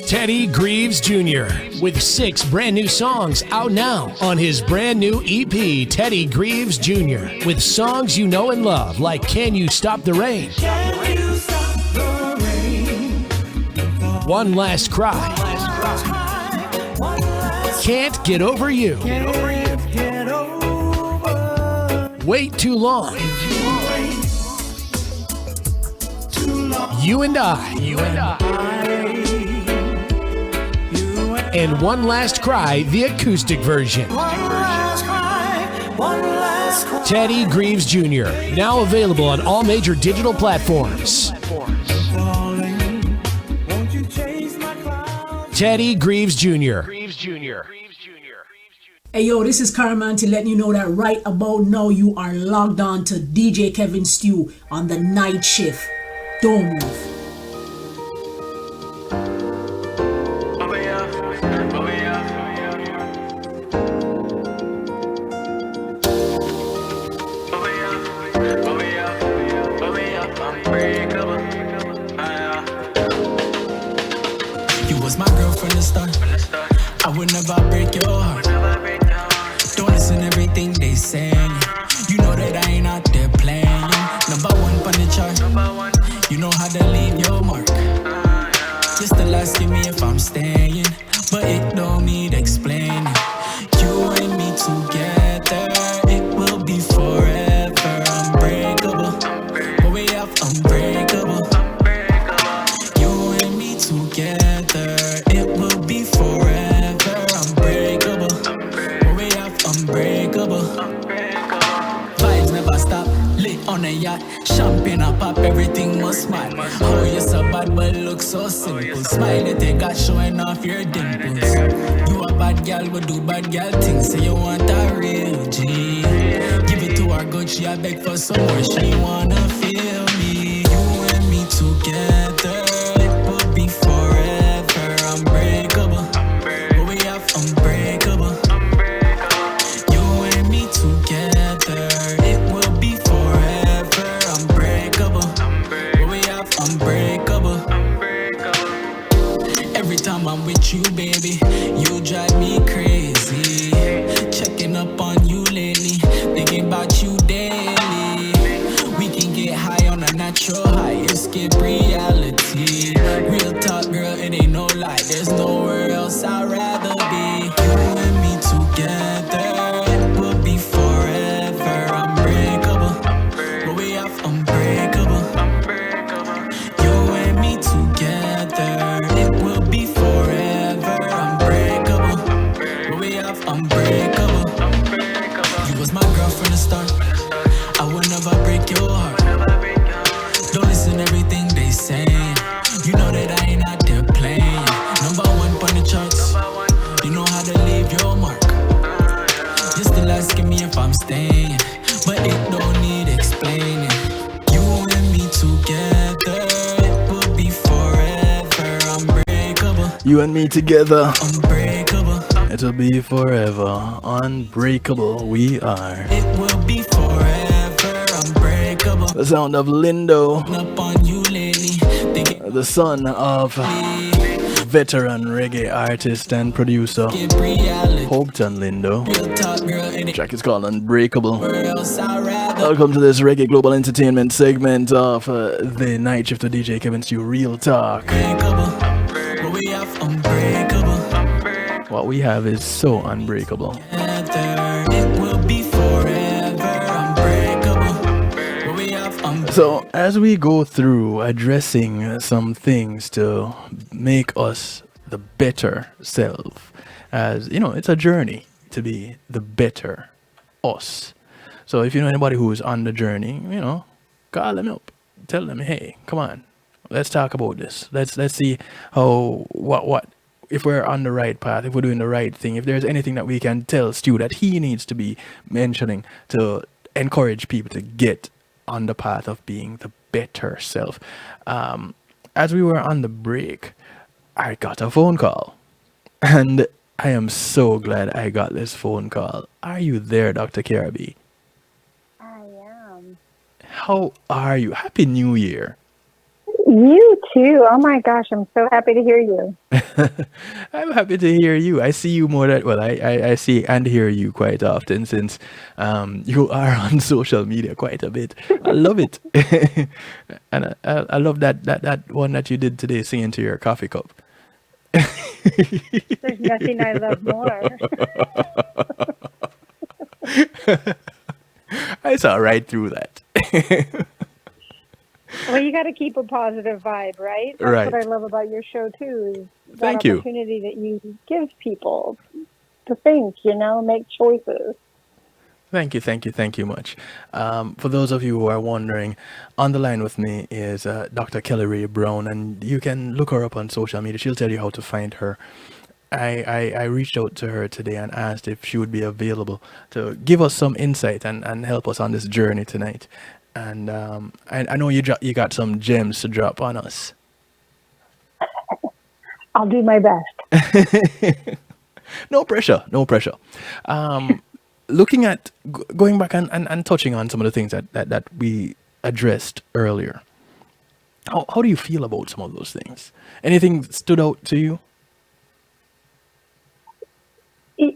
Teddy Greaves Jr. with 6 brand new songs out now on his brand new EP, Teddy Greaves Jr. with songs you know and love like Can You Stop the Rain? One Last Cry. Can't Get Over You. Wait Too Long. You and I. And One Last Cry, the acoustic version. Teddy Greaves Jr., now available on all major digital platforms. Teddy Greaves Jr. Hey yo, this is Carman to let you know that right about now you are logged on to DJ Kevin Stew on the night shift. Don't move. I would never break your heart. Don't listen to everything they say. You know that I ain't out there playing. Number one on the chart. You know how to leave your mark. Just still asking me if I'm staying, but it don't need explaining. You and me together, it will be forever. Unbreakable, but we have unbreakable. You and me together, it will be forever. Unbreakable. Vibes never stop, lit on a yacht. Champagne and pop, everything must smile. Oh, you're so bad, but look so simple. Smile that they got showing off your dimples. You a bad gal, we do bad gal things. Say you want a real G. Give it to her good, she a beg for some more. She wanna feel me. You and me together, it will be forever. Unbreakable, but we have unbreakable. Together, it will be forever. Unbreakable, but we have unbreakable. Every time I'm with you, baby, you drive me crazy. Checking up on you lately, thinking about you daily. We can get high on a natural high, escape reality. Real talk, girl, it ain't no lie. There's nowhere else I'd rather be. You and me together. Your heart. Don't listen to everything they say. You know that I ain't out there playing. Number one on the charts. You know how to leave your mark. You're still asking me if I'm staying, but it don't need explaining. You and me together, it will be forever. Unbreakable. You and me together. Unbreakable. It'll be forever. Unbreakable. We are. It will be forever. The sound of Lindo, the son of veteran reggae artist and producer Hopeton Lindo. The track is called Unbreakable. Welcome to this Reggae Global Entertainment segment of the night shift of DJ Kevin Stew Real Talk. What we have is so unbreakable. It will be forever. Unbreakable. So, as we go through addressing some things to make us the better self, as you know, it's a journey to be the better us. So, if you know anybody who is on the journey, you know, call them up, tell them, hey, come on, let's talk about this. Let's see how what if we're on the right path, if we're doing the right thing, if there's anything that we can tell Stu that he needs to be mentioning to encourage people to get on the path of being the better self. As we were on the break, I got a phone call, and I am so glad I got this phone call. Are you there, Dr. Carabee? I am. How are you? Happy New Year. You too. Oh my gosh, I'm so happy to hear you. I'm happy to hear you. I see you more than, well, I see and hear you quite often since you are on social media quite a bit. I love it. And I love that one that you did today, singing to your coffee cup. There's nothing I love more. I saw right through that. Well, you got to keep a positive vibe, right? That's Right. what I love about your show, too, is that Thank you. opportunity that you give people to think, make choices. Thank you much. For those of you who are wondering, on the line with me is Dr. Kelly Ray Brown, and you can look her up on social media. She'll tell you how to find her. I reached out to her today and asked if she would be available to give us some insight and help us on this journey tonight. And I know you got some gems to drop on us. I'll do my best. No pressure. Looking at going back and touching on some of the things that we addressed earlier. How do you feel about some of those things? Anything stood out to you?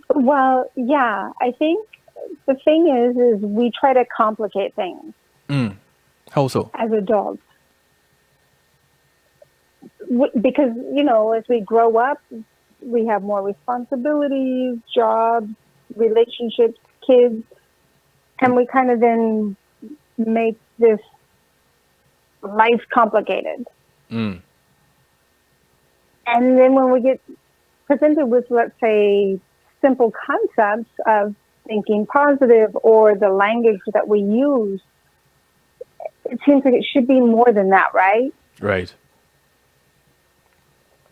Well, yeah. I think the thing is we try to complicate things. How so? As adults. Because, as we grow up, we have more responsibilities, jobs, relationships, kids, and we kind of then make this life complicated. And then when we get presented with, let's say, simple concepts of thinking positive or the language that we use, it seems like it should be more than that, right? Right.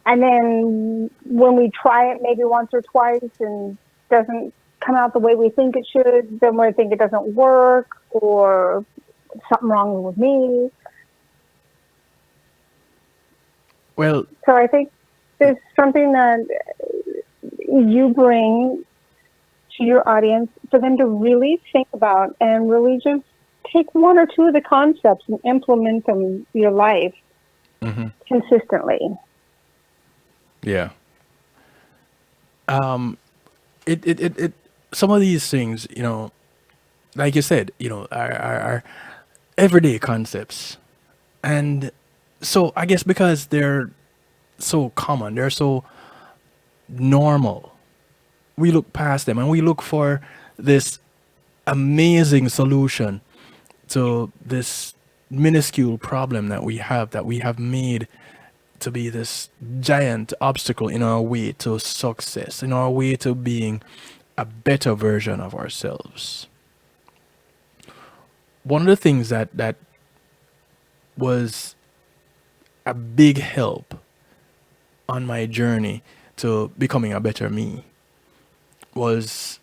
And then when we try it maybe once or twice and doesn't come out the way we think it should, then we think it doesn't work or something wrong with me. Well, so I think there's something that you bring to your audience for them to really think about and really just take one or two of the concepts and implement them in your life consistently. Yeah. It some of these things, like you said, are everyday concepts. And so I guess because they're so common, they're so normal, we look past them and we look for this amazing solution to this minuscule problem that we have made to be this giant obstacle in our way to success, in our way to being a better version of ourselves. One of the things that was a big help on my journey to becoming a better me was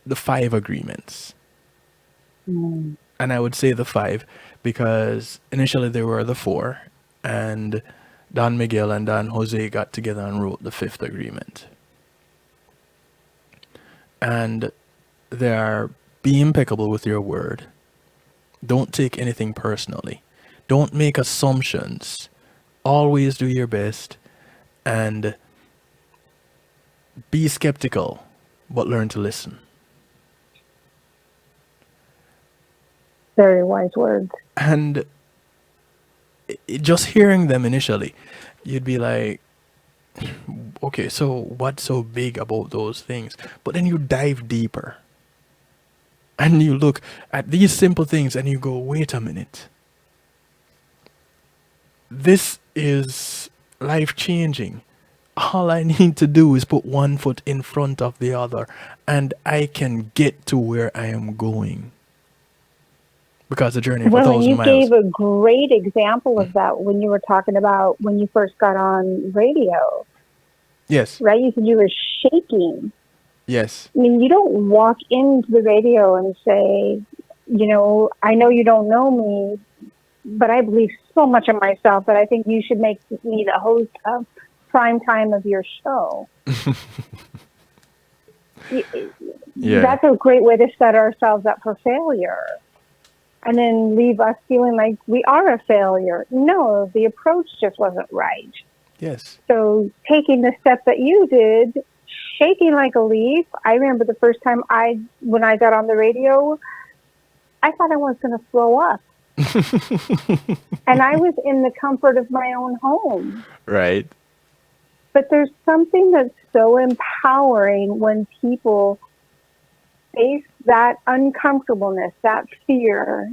the 5 agreements. And I would say the 5 because initially there were the 4, and Don Miguel and Don Jose got together and wrote the 5th agreement. And they are: be impeccable with your word. Don't take anything personally. Don't make assumptions. Always do your best. And be skeptical, but learn to listen. Very wise words. And just hearing them initially, you'd be like, okay, so what's so big about those things? But then you dive deeper and you look at these simple things and you go, wait a minute. This is life changing. All I need to do is put one foot in front of the other and I can get to where I am going. Because the journey of 1,000 miles. Well, you gave a great example of that when you were talking about when you first got on radio. Yes. Right? You said you were shaking. Yes. I mean, you don't walk into the radio and say, I know you don't know me, but I believe so much in myself that I think you should make me the host of prime time of your show. Yeah. That's a great way to set ourselves up for failure and then leave us feeling like we are a failure. No, the approach just wasn't right. Yes. So taking the step that you did, shaking like a leaf. I remember the first time when I got on the radio, I thought I was going to throw up. And I was in the comfort of my own home. Right. But there's something that's so empowering when people face that uncomfortableness, that fear,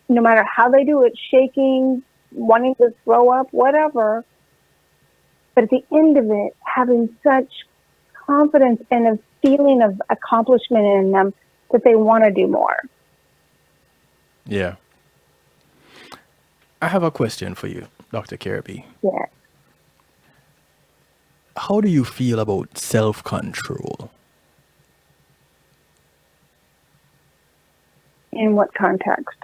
no matter how they do it, shaking, wanting to throw up, whatever. But at the end of it, having such confidence and a feeling of accomplishment in them that they want to do more. Yeah. I have a question for you, Dr. Kirby. Yeah. How do you feel about self-control? In what context?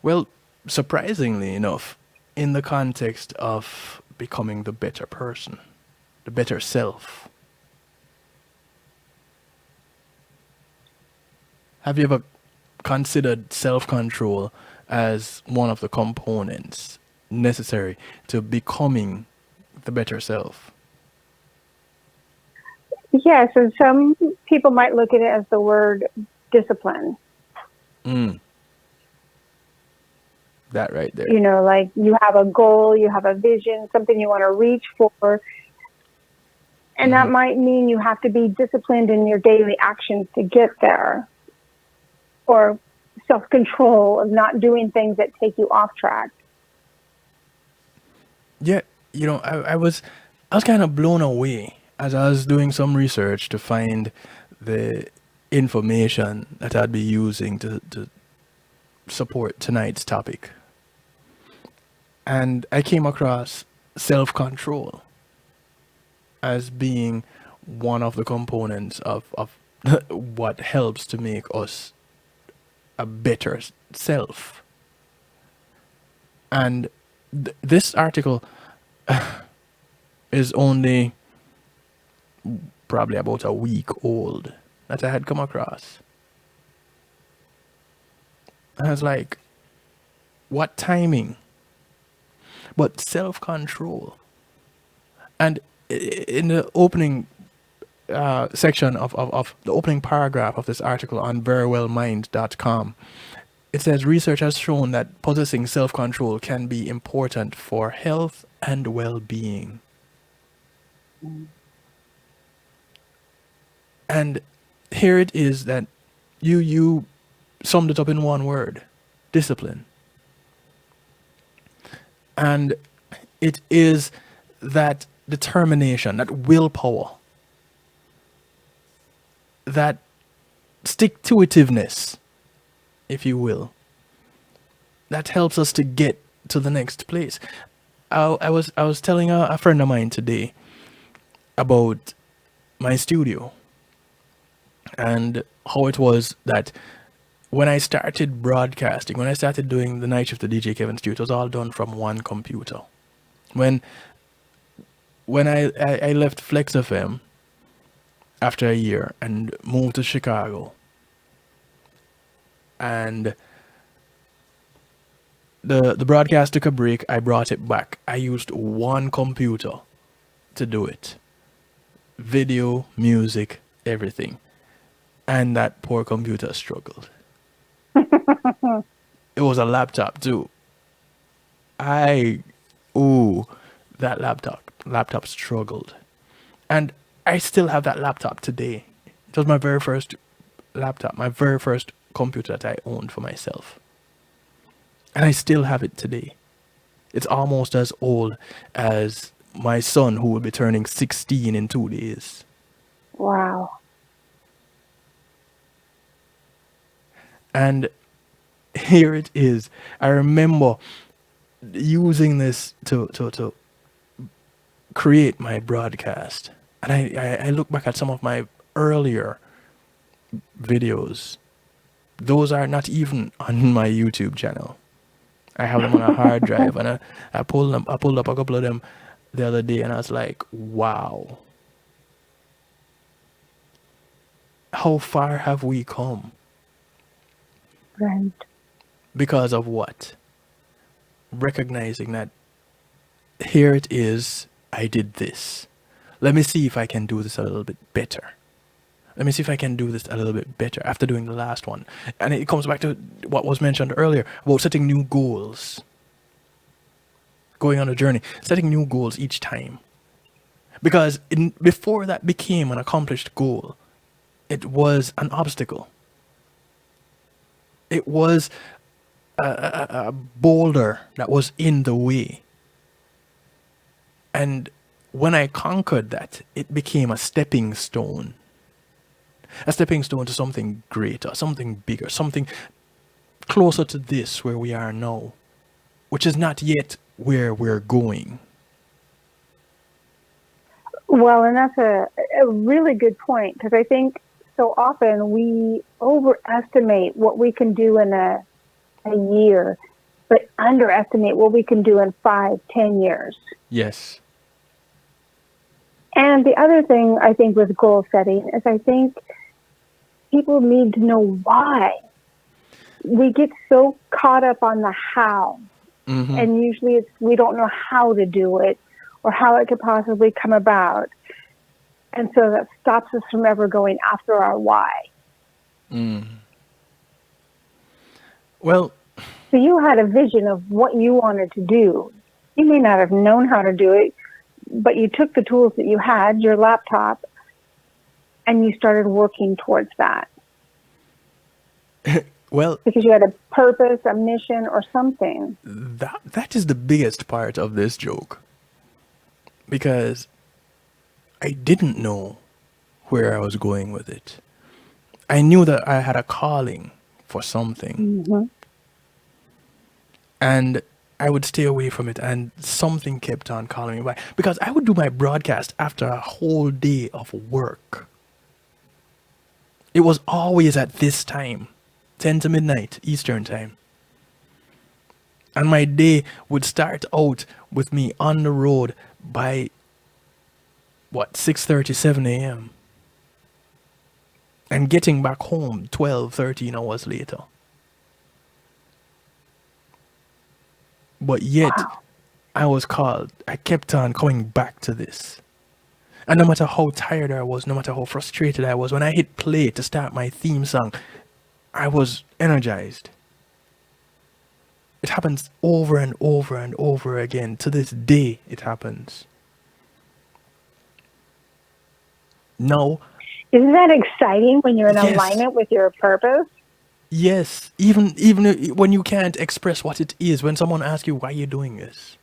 Well, surprisingly enough, in the context of becoming the better person, the better self. Have you ever considered self-control as one of the components necessary to becoming the better self? Yes, and some people might look at it as the word discipline. That right there. Like you have a goal, you have a vision, something you want to reach for. And that might mean you have to be disciplined in your daily actions to get there. Or self-control of not doing things that take you off track. Yeah, I was kind of blown away as I was doing some research to find the information that I'd be using to support tonight's topic. And I came across self-control as being one of the components of what helps to make us a better self. And this article is only probably about a week old that I had come across. And I was like, what timing? But self-control. And in the opening section of the opening paragraph of this article on verywellmind.com, it says research has shown that possessing self-control can be important for health and well-being. And here it is that you summed it up in one word: discipline. And it is that determination, that willpower, that stick-to-itiveness, if you will, that helps us to get to the next place. I was telling a friend of mine today about my studio and how it was that when I started broadcasting, when I started doing the night shift at DJ Kevin Stew, it was all done from one computer. When I left Flex FM after a year and moved to Chicago, and the broadcast took a break, I brought it back. I used one computer to do it. Video, music, everything. And that poor computer struggled. It was a laptop too. That laptop struggled. And I still have that laptop today. It was my very first laptop, my very first computer that I owned for myself. And I still have it today. It's almost as old as my son, who will be turning 16 in 2 days. Wow. And here it is. I remember using this to create my broadcast, and I look back at some of my earlier videos, those are not even on my YouTube channel. I have them on a hard drive, and I pulled up a couple of them the other day, and I was like, wow, how far have we come? Right. Because of what? Recognizing that here it is, I did this. Let me see if I can do this a little bit better. Let me see if I can do this a little bit better after doing the last one. And it comes back to what was mentioned earlier about setting new goals. Going on a journey, setting new goals each time. Because before that became an accomplished goal, it was an obstacle. It was a boulder that was in the way. And when I conquered that, it became a stepping stone. A stepping stone to something greater, something bigger, something closer to this where we are now, which is not yet where we're going. Well, and that's a really good point, because I think so often we overestimate what we can do in a year, but underestimate what we can do in 5-10 years. Yes. And the other thing I think with goal setting is I think people need to know why. We get so caught up on the how. Mm-hmm. And usually we don't know how to do it or how it could possibly come about. And so that stops us from ever going after our why. Mm. Well, so you had a vision of what you wanted to do. You may not have known how to do it, but you took the tools that you had, your laptop, and you started working towards that. Well, because you had a purpose, a mission, or something. That is the biggest part of this joke. Because I didn't know where I was going with it. I knew that I had a calling for something. Mm-hmm. And I would stay away from it, and something kept on calling me back. Because I would do my broadcast after a whole day of work. It was always at this time, 10 to midnight, Eastern time. And my day would start out with me on the road by, 6:30, 7 a.m. And getting back home 12, 13 hours later. But yet, I kept on coming back to this. And no matter how tired I was, no matter how frustrated I was, when I hit play to start my theme song, I was energized. It happens over and over and over again. To this day, it happens. Now, isn't that exciting when you're in yes. alignment with your purpose? Yes, even when you can't express what it is, when someone asks you why you're doing this.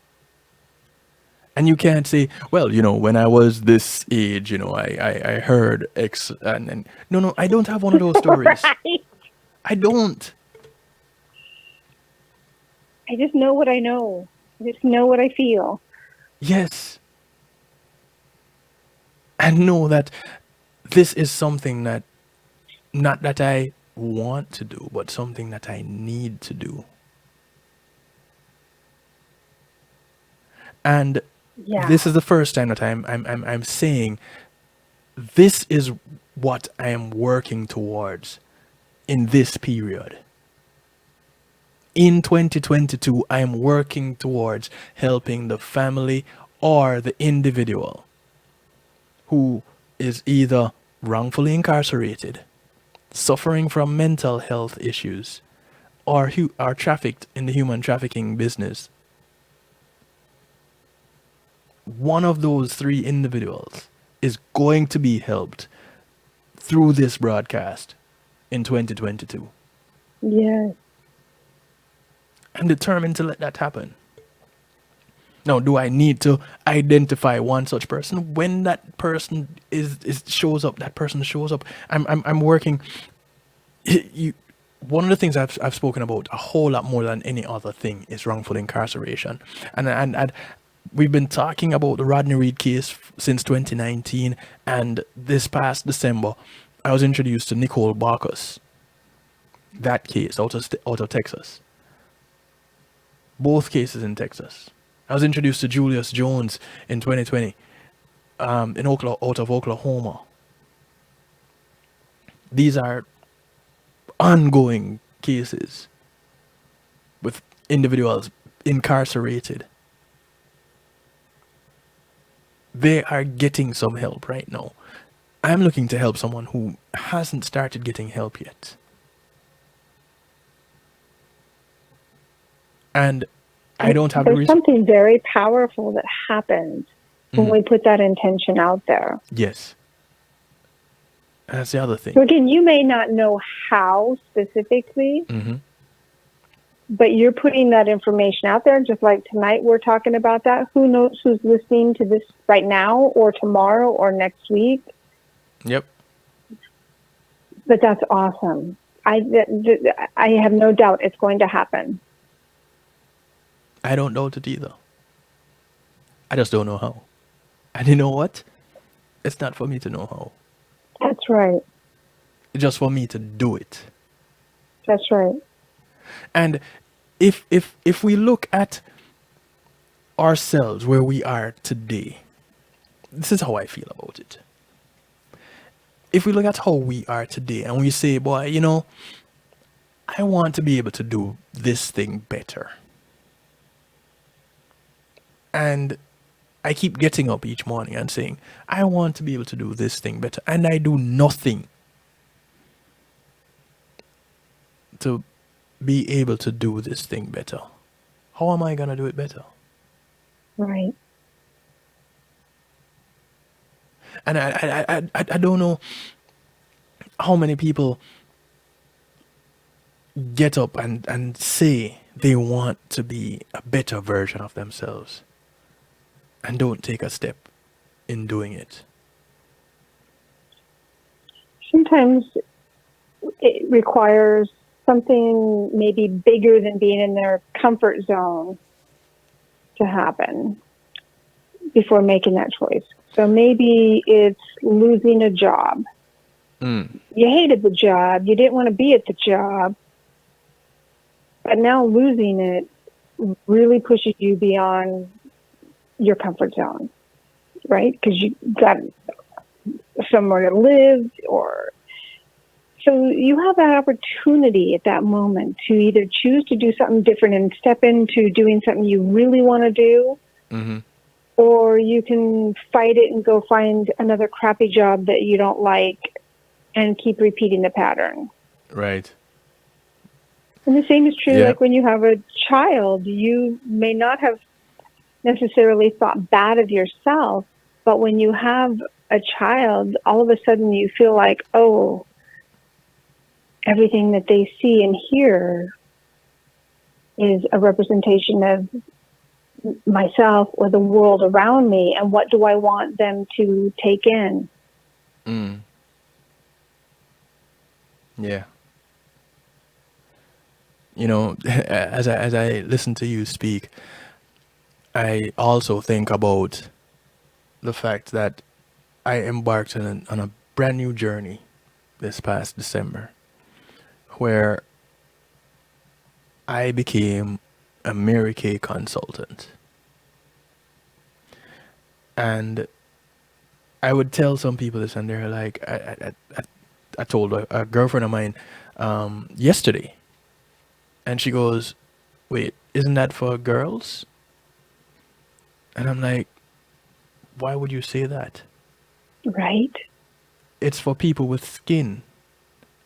And you can't say, well, when I was this age, I heard X and no, I don't have one of those stories. Right. I don't. I just know what I know. I just know what I feel. Yes. And know that this is something that, not that I want to do, but something that I need to do. And this is the first time that I'm saying this is what I am working towards in this period. In 2022, I am working towards helping the family or the individual who is either wrongfully incarcerated, suffering from mental health issues, or who are trafficked in the human trafficking business. One of those three individuals is going to be helped through this broadcast in 2022. Yes. I'm determined to let that happen. Now, do I need to identify one such person? When that person shows up, that person shows up. I'm working. One of the things I've spoken about a whole lot more than any other thing is wrongful incarceration, and we've been talking about the Rodney Reed case since 2019, and this past December, I was introduced to Nicole Barkus. That case out of Texas. Both cases in Texas. I was introduced to Julius Jones in 2020, out of Oklahoma. These are ongoing cases with individuals incarcerated. They are getting some help right now. I'm looking to help someone who hasn't started getting help yet. And I don't have There's something very powerful that happens when we put that intention out there. Yes. That's the other thing. So again, you may not know how specifically, but you're putting that information out there. Just like tonight we're talking about that. Who knows who's listening to this right now or tomorrow or next week? Yep. But that's awesome. I have no doubt it's going to happen. I don't doubt it either. I just don't know how. And you know what? It's not for me to know how. That's right. It's just for me to do it. That's right. And if we look at ourselves where we are today, this is how I feel about it. If we look at how we are today and we say, boy, you know, I want to be able to do this thing better. And I keep getting up each morning and saying, I want to be able to do this thing better. And I do nothing to be able to do this thing better. How am I going to do it better? Right. And I don't know how many people get up and say they want to be a better version of themselves and don't take a step in doing it. Sometimes it requires something maybe bigger than being in their comfort zone to happen before making that choice. So maybe it's losing a job. You hated the job. You didn't want to be at the job. But now losing it really pushes you beyond your comfort zone, right? Because you got somewhere to live, or so you have that opportunity at that moment to either choose to do something different and step into doing something you really want to do, or you can fight it and go find another crappy job that you don't like and keep repeating the pattern. Right. And the same is true like when you have a child. You may not have necessarily thought bad of yourself, but when you have a child, all of a sudden you feel like, oh, everything that they see and hear is a representation of myself or the world around me, and what do I want them to take in? Yeah. You know, as I listen to you speak, I also think about the fact that I embarked on a brand new journey this past December, where I became a Mary Kay consultant. And I would tell some people this, and they're like, I told a girlfriend of mine yesterday, and she goes, wait, isn't that for girls? And I'm like, why would you say that? Right. It's for people with skin.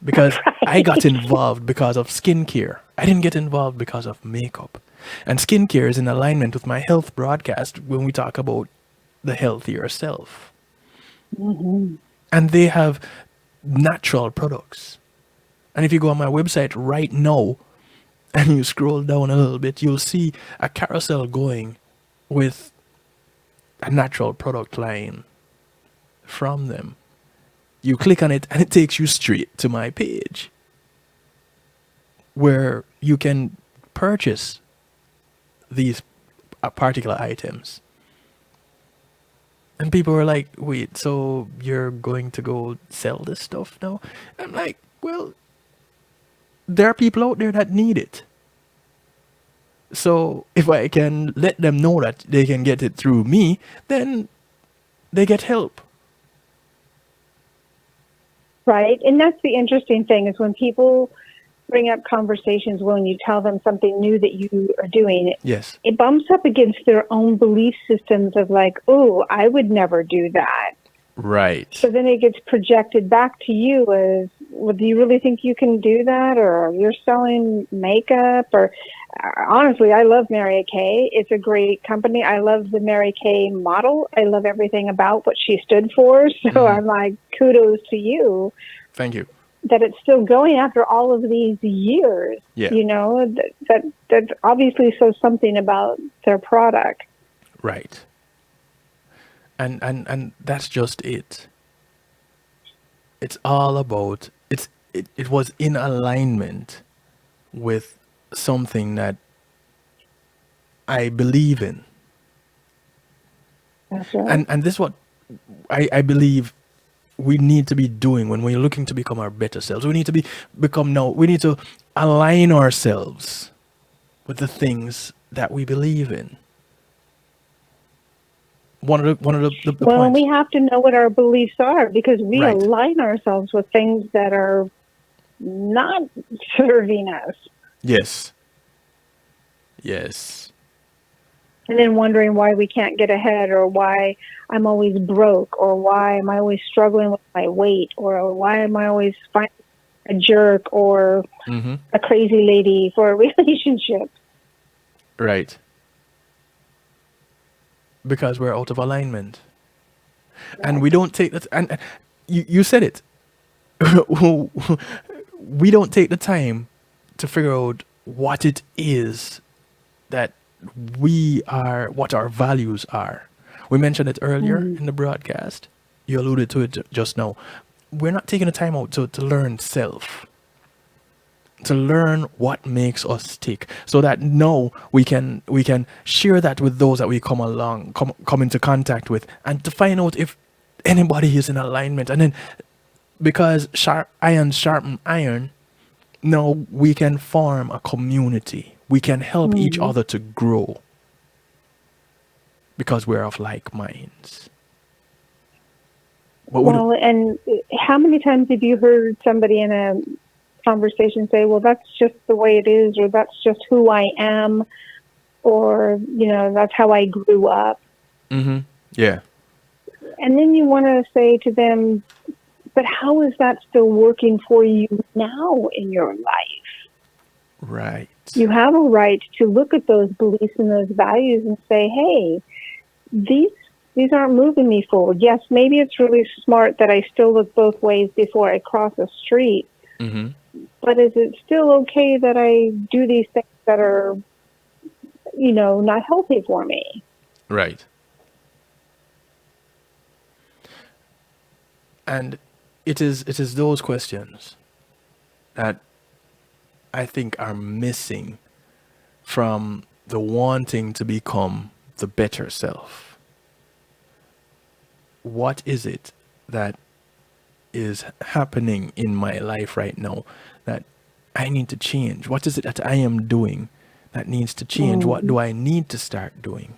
Because I got involved because of skincare. I didn't get involved because of makeup. And skincare is in alignment with my health broadcast when we talk about the healthier self. And they have natural products. And if you go on my website right now and you scroll down a little bit, you'll see a carousel going with a natural product line from them. You click on it and it takes you straight to my page where you can purchase these particular items And people were like, wait, so you're going to go sell this stuff now? I'm like, well, there are people out there that need it. So if I can let them know that they can get it through me, then they get help. Right. And that's the interesting thing is when people bring up conversations when you tell them something new that you are doing, Yes. it bumps up against their own belief systems of like, oh, I would never do that. Right. So then it gets projected back to you as, well, do you really think you can do that? Or you're selling makeup? Or honestly, I love Mary Kay. It's a great company. I love the Mary Kay model. I love everything about what she stood for. So I'm like, kudos to you. Thank you. That it's still going after all of these years. Yeah. You know, that obviously says something about their product. Right. And that's just it. It's all about it was in alignment with something that I believe in. That's right. And this is what I believe we need to be doing when we're looking to become our better selves. We need to we need to align ourselves with the things that we believe in. One of the Well, points. we have to know what our beliefs are because we Right. align ourselves with things that are not serving us. Yes. Yes. And then wondering why we can't get ahead or why I'm always broke or why am I always struggling with my weight or why am I always finding a jerk or a crazy lady for a relationship. Right. Because we're out of alignment. And we don't take that. And you said it. We don't take the time to figure out what it is that what our values are. We mentioned it earlier in the broadcast. You alluded to it just now. We're not taking the time out to learn self, to learn what makes us tick, so that now we can share that with those that we come into contact with, and to find out if anybody is in alignment. And then because iron sharpen iron, now we can form a community. We can help each other to grow because we're of like minds. Well, and how many times have you heard somebody in a conversation say, well, that's just the way it is, or that's just who I am, or, that's how I grew up. Mm-hmm. Yeah. And then you want to say to them, but how is that still working for you now in your life? Right. You have a right to look at those beliefs and those values and say, hey, these aren't moving me forward. Yes, maybe it's really smart that I still look both ways before I cross a street. Mm-hmm. But is it still okay that I do these things that are, not healthy for me? Right. And it is those questions that I think are missing from the wanting to become the better self. What is it that is happening in my life right now that I need to change? What is it that I am doing that needs to change? What do I need to start doing?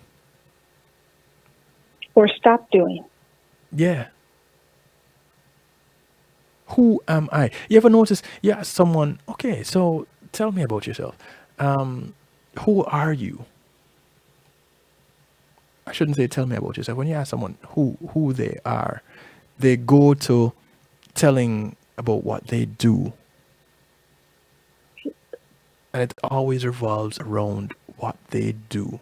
Or stop doing? Yeah. Who am I? You ever notice, you ask someone, okay, so tell me about yourself. Who are you? I shouldn't say tell me about yourself. When you ask someone who they are, they go to telling about what they do. And it always revolves around what they do.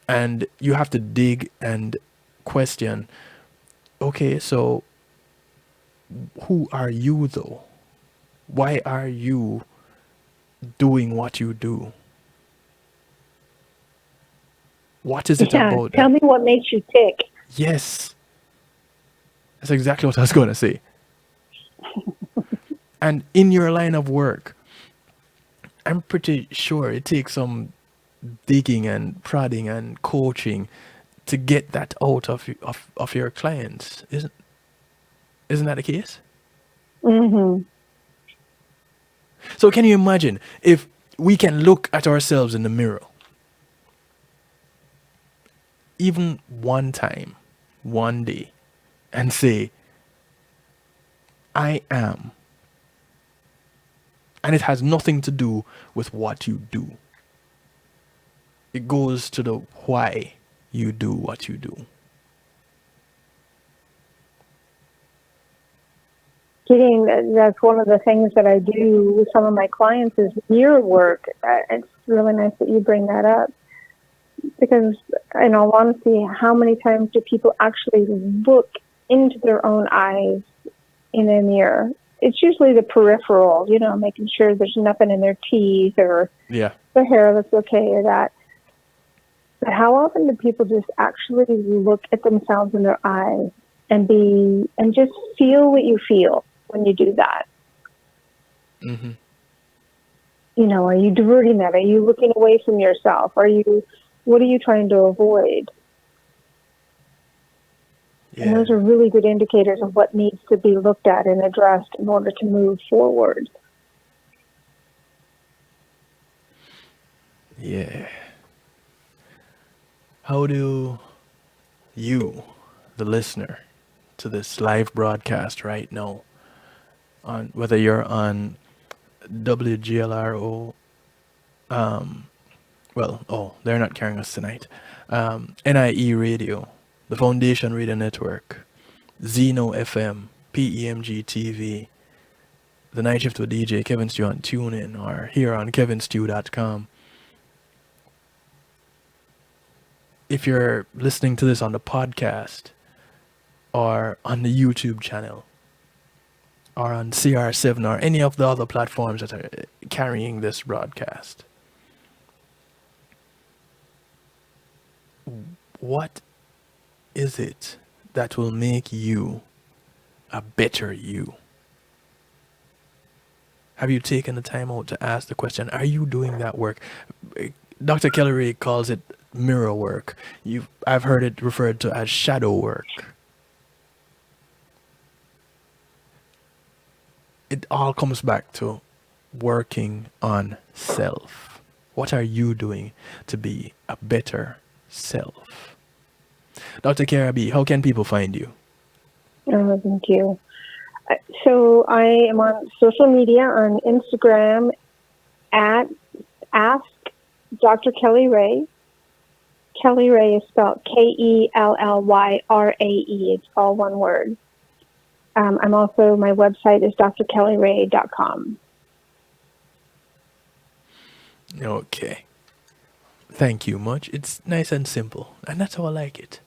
And you have to dig and question, okay, so who are you though? Why are you doing what you do? What is it about Tell me what makes you tick. Yes. That's exactly what I was going to say. And in your line of work, I'm pretty sure it takes some digging and prodding and coaching to get that out of your clients. Isn't that the case? Mm-hmm. So can you imagine if we can look at ourselves in the mirror, even one time, one day, and say, I am. And it has nothing to do with what you do. It goes to the why you do what you do. That's one of the things that I do with some of my clients is mirror work. It's really nice that you bring that up, because in all honesty, how many times do people actually look into their own eyes in a mirror? It's usually the peripheral, making sure there's nothing in their teeth or Yeah. the hair looks okay or that. But how often do people just actually look at themselves in their eyes and just feel what you feel when you do that? Mm-hmm. Are you diverting that? Are you looking away from yourself? What are you trying to avoid? Yeah. And those are really good indicators of what needs to be looked at and addressed in order to move forward. Yeah. How do you, the listener to this live broadcast right now, on whether you're on WGLRO, they're not carrying us tonight, NIE Radio, the Foundation Radio Network, Zeno FM, PEMG TV, The Night Shift with DJ Kevin Stew on TuneIn, or here on kevinstew.com. If you're listening to this on the podcast or on the YouTube channel or on CR7 or any of the other platforms that are carrying this broadcast, what is it that will make you a better you? Have you taken the time out to ask the question, are you doing that work? Dr. Kelly Ray calls it mirror work. I've heard it referred to as shadow work. It all comes back to working on self. What are you doing to be a better self? Dr. Kara B, how can people find you? Oh, thank you. So I am on social media on Instagram at Ask Dr. Kelly Ray. Kelly Ray is spelled Kelllyrae. It's all one word. I'm also, my website is drkellyrae.com. Okay. Thank you much. It's nice and simple, and that's how I like it.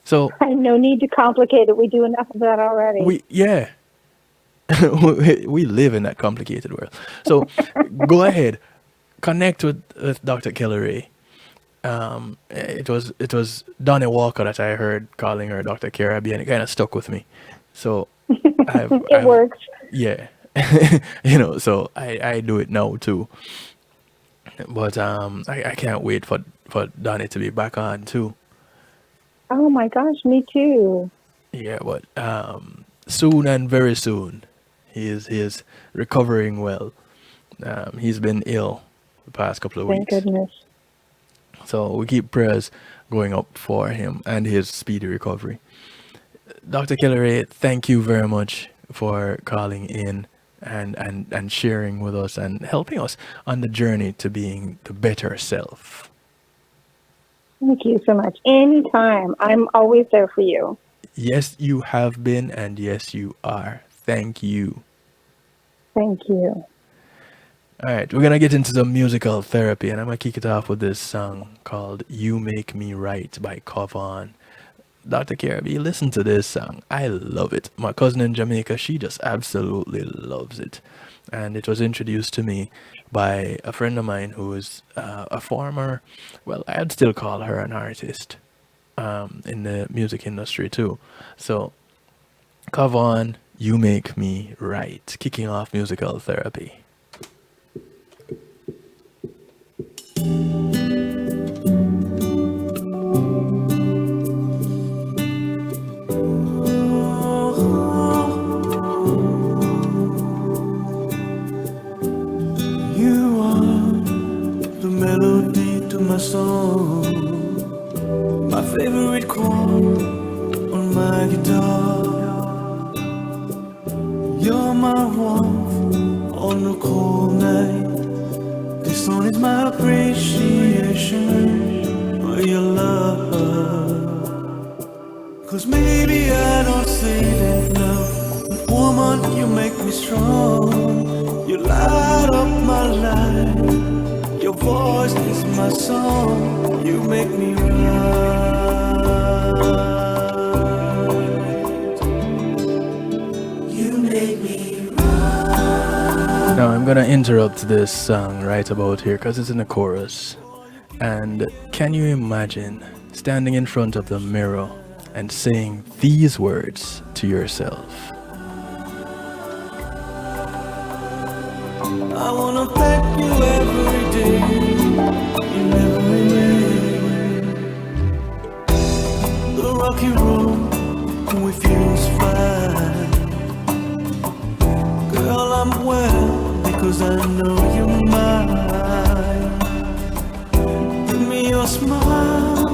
So no need to complicate it. We do enough of that already. we live in that complicated world. So go ahead, connect with Dr. Kelly Ray. It was Donnie Walker that I heard calling her Dr. Kara B, and it kind of stuck with me. So it works. Yeah. So I do it now too. But I can't wait for Donnie to be back on too. Oh my gosh, me too. Yeah, but soon and very soon, he is recovering well. He's been ill the past couple of weeks. Thank goodness. So we keep prayers going up for him and his speedy recovery. Dr. Kelly Ray, thank you very much for calling in and sharing with us and helping us on the journey to being the better self. Thank you so much. Anytime. I'm always there for you. Yes, you have been, and yes, you are. Thank you. Thank you. All right, we're going to get into some musical therapy, and I'm going to kick it off with this song called You Make Me Right by Kavon. Dr. Caribbean, listen to this song. I love it. My cousin in Jamaica, she just absolutely loves it. And it was introduced to me by a friend of mine who is a former, well, I'd still call her an artist in the music industry too. So, Kavon, You Make Me Right, kicking off musical therapy. my song, my favorite chord on my guitar. You're my warmth on a cold night. This song is my appreciation for your love. 'Cause maybe I don't say it enough, but woman, you make me strong. You light up my life. Your voice is my song. You make me right. You make me right. Now I'm gonna interrupt this song right about here because it's in the chorus. And can you imagine standing in front of the mirror and saying these words to yourself? I wanna thank you every day, in every way. The rocky road we feels fine. Girl, I'm well because I know you're mine. Give me your smile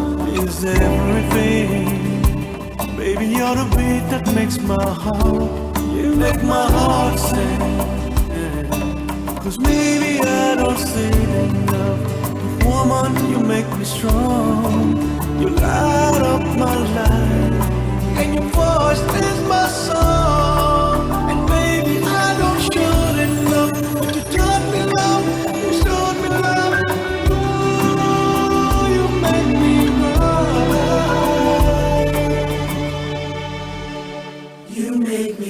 is everything. Baby, you're the beat that makes my heart. You make my heart sing. 'Cause maybe I don't say it enough, but woman, you make me strong. You light up my life, and your voice is my song. And maybe I don't show it enough, but you taught me love, you showed me love. Ooh, you make me right. You make me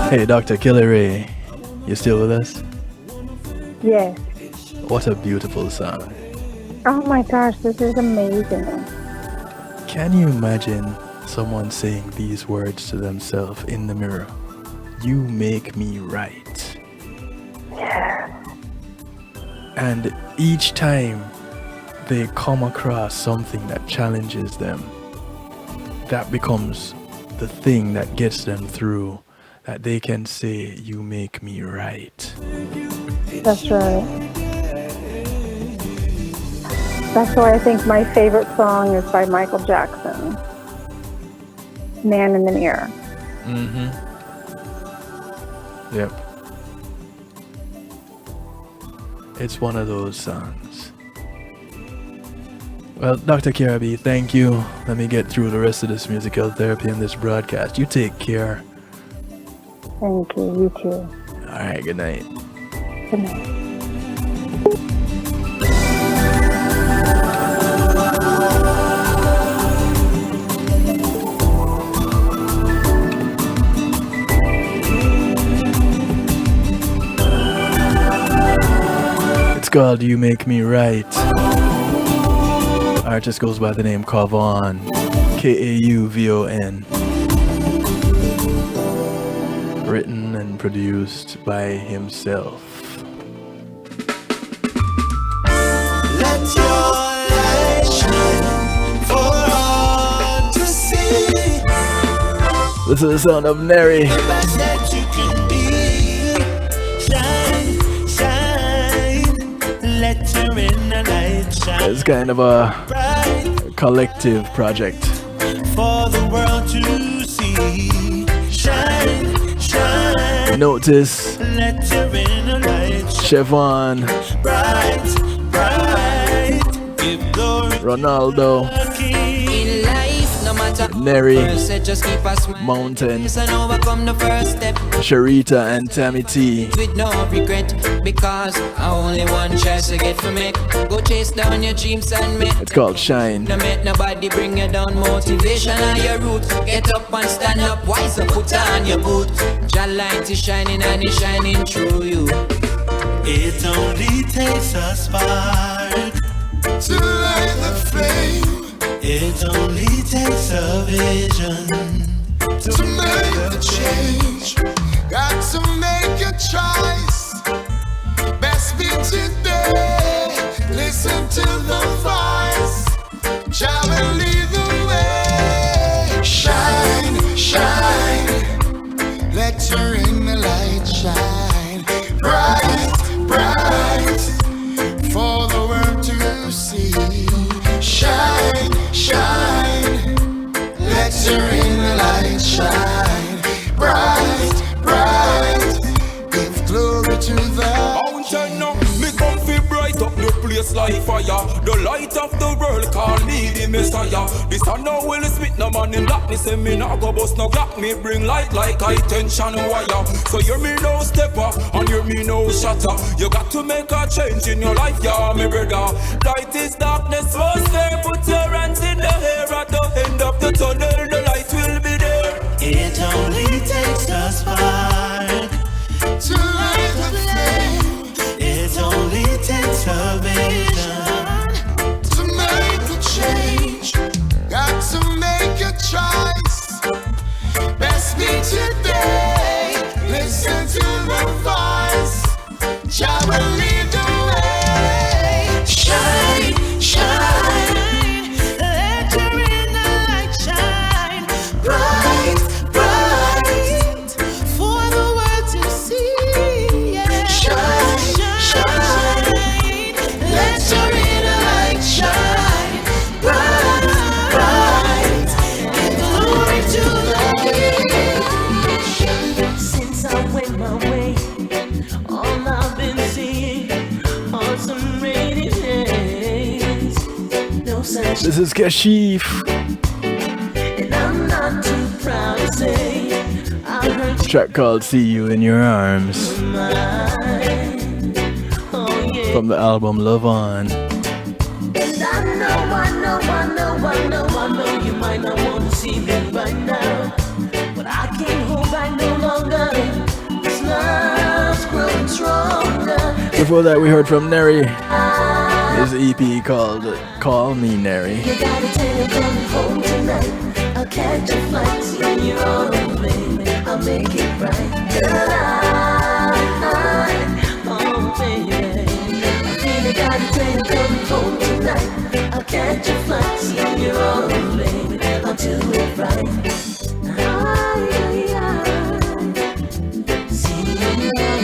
Hey, Dr. Kelly Ray, you still with us? Yes. What a beautiful song. Oh my gosh, this is amazing. Can you imagine someone saying these words to themselves in the mirror? You make me right. Yeah. And each time they come across something that challenges them, that becomes the thing that gets them through, that they can say, you make me right. That's right. That's why I think my favorite song is by Michael Jackson, Man in the Mirror. Mm-hmm. Yep. It's one of those songs. Well, Dr. Kirabi, thank you. Let me get through the rest of this musical therapy and this broadcast. You take care. Thank you. You too. All right, good night. Good night. It's called You Make Me Right. Artist goes by the name Kavon. Kauvon. Written and produced by himself. Let your light shine for all to see. This is the sound of Neri. The best that you can be. Shine, shine. Let your inner light shine. It's kind of a collective project. For the world to see. Shine, shine. Notice. Let your inner light Chevon. bright, bright. Give glory Ronaldo. in life, no matter Neri. just keep us Mountain. and overcome the first step. Sharita and Tammy T. With no regret, because I only one chance to get from it. Go chase down your dreams and make. It's called Shine. No make nobody bring you down. Motivation on your route. Get up and stand up. Wise up, put on your boot. Your light is shining and it's shining through you. It only takes a spark to light the flame. It only takes a vision to make a change. Got to make a choice. Best be today. Listen to the voice. Shall we lead the way? Shine, shine. Let your inner light shine. Bright, bright. For the world to see. Shine, shine. Let your inner light shine. Bright, bright. Give glory to the mountain. Me come fi bright up the place like fire. The light of the world call me the Messiah. This I know Will Smith, no man in darkness. Say me nah go bust no clock. Me bring light like high tension wire. So hear me no stepper and hear me no shatter. You got to make a change in your life, yeah, me brother. Light is darkness, first there. Put your hands in the air at the end of the tunnel. The light will be there. It only takes a spark to light the flame. It only takes a vision to make a change. Got to make a choice. Best be today. Listen to the voice. Shall we lead the way? Shine, shine. Let your inner light shine. Bright, bright. For the world to see. Yeah. Shine, shine. Let your inner light shine. Bright, bright. Give glory to the King. Since I went my way, all I've been seeing are some rainy days. No sunshine. This is Kashif. And I'm not too proud to say I heard Track called See You in Your Arms. From the album Love On. And I know you might not want to see me right now, but I can't hold back no longer. This love's growing stronger. Before that, we heard from Neri. His EP called Call Me Neri. You gotta tell you coming home tonight. I'll catch a flight in your own baby. I'll make it right. Girl, oh baby. I really gotta tell you coming home tonight. I'll catch a flight in your own baby. I'll do it right. See you later.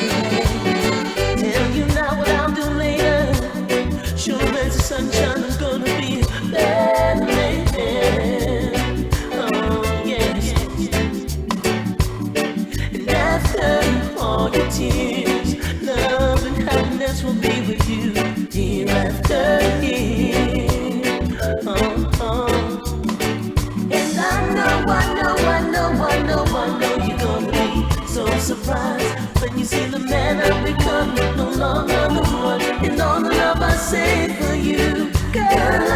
Tell you now what I'll do later. Sure as the sunshine is gonna be a bad man. Oh yes. And after all your tears, love and happiness will be with you year after year. And I know you're gonna be so surprised when you see the man I've become. No longer the one and all the love I saved for you. Girl,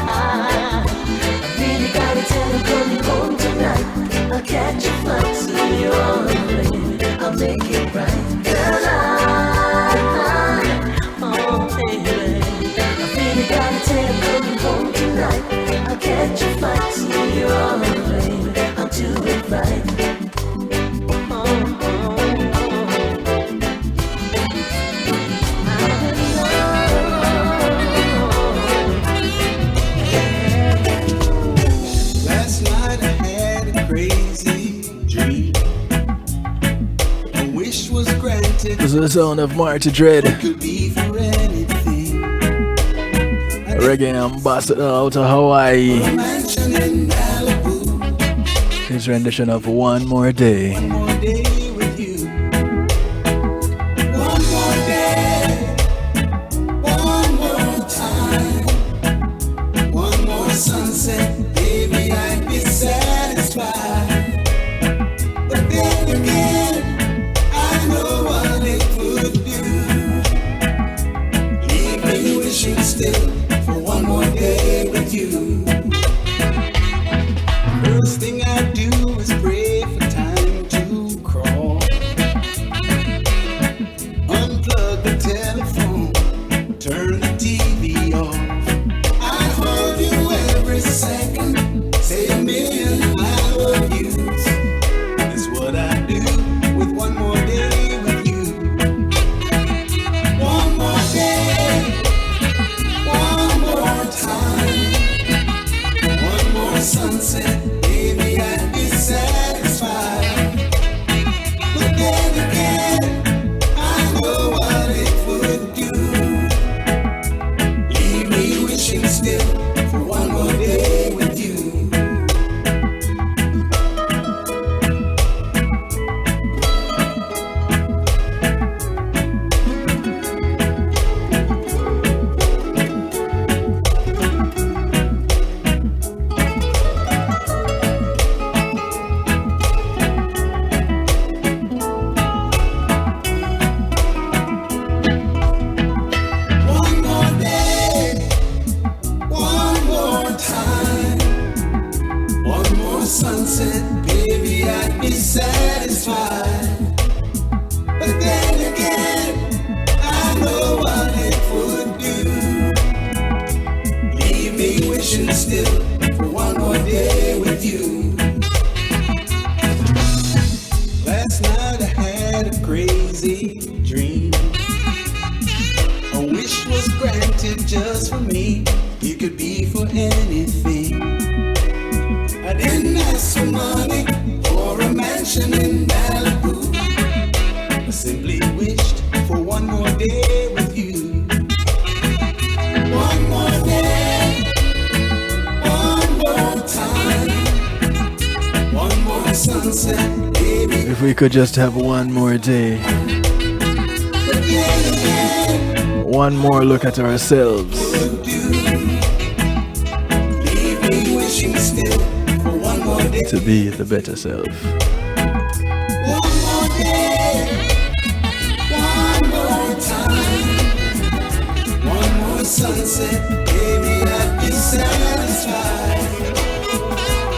I really gotta tell you coming home tonight. I'll catch a flight, see you on the plane. I'll make it right. Girl, oh baby, I really gotta tell you coming home tonight. I'll catch a flight, see you on the plane. I'll do it right. Last night I had a crazy dream. A wish was granted. This is the sound of Marty Dread. Could be for anything. Reggae ambassador out of Hawaii. A mansion in Malibu. his rendition of One More Day. One more day with you. One more day. One more time. One more sunset. Baby, I'd be satisfied. But then again, I know what it would do. Leave me wishing still for one more day with you. First thing I do is pray for time to crawl. Unplug the telephone, turn the TV off. I hold you every second, say a million I love yous. That's what I do with one more day with you. One more day, one more time, one more sunset. Baby, I'd be satisfied. But then again, I know what it would do. Leave me wishing still for one more day with you. One more day, one more time, one more sunset, baby, I'd be satisfied. But then again, I know what it would do. Leave me wishing still for one more day with you. Last night I had a crazy dream. A wish was granted just for me. You could be for anything. I didn't ask for money or a mansion in Malibu. I simply wished for one more day with you. One more day, one more time, one more sunset, baby. If we could just have one more day, But then again, one more look at ourselves. leave me wishing still for one more day. To be the better self. One more day, one more time, one more sunset, baby, I'd be satisfied.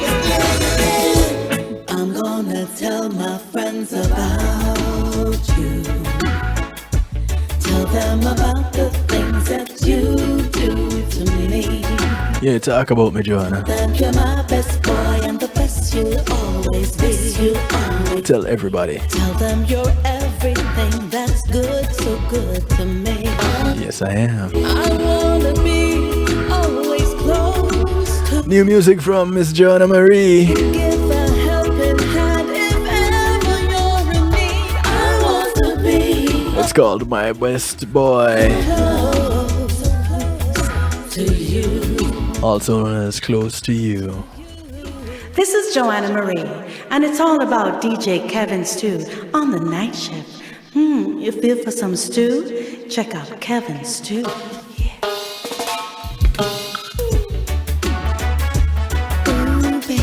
But then again, I'm gonna tell my friends about you. Tell them about the things that you do to me. Yeah, talk about me, Joanna. That you're my best boy and the best you'll always be. You always Tell everybody. tell them you're everything that's good, so good to me. Yes, I am. I wanna be always close to New music from Miss Joanna Marie. give a helping hand if ever you're in need. I want to be It's called My Best Boy. close to you. Also known as Close to You. This is Joanna Marie, and it's all about DJ Kevin Stew on the night shift. You feel for some stew? Check out Kevin Stew.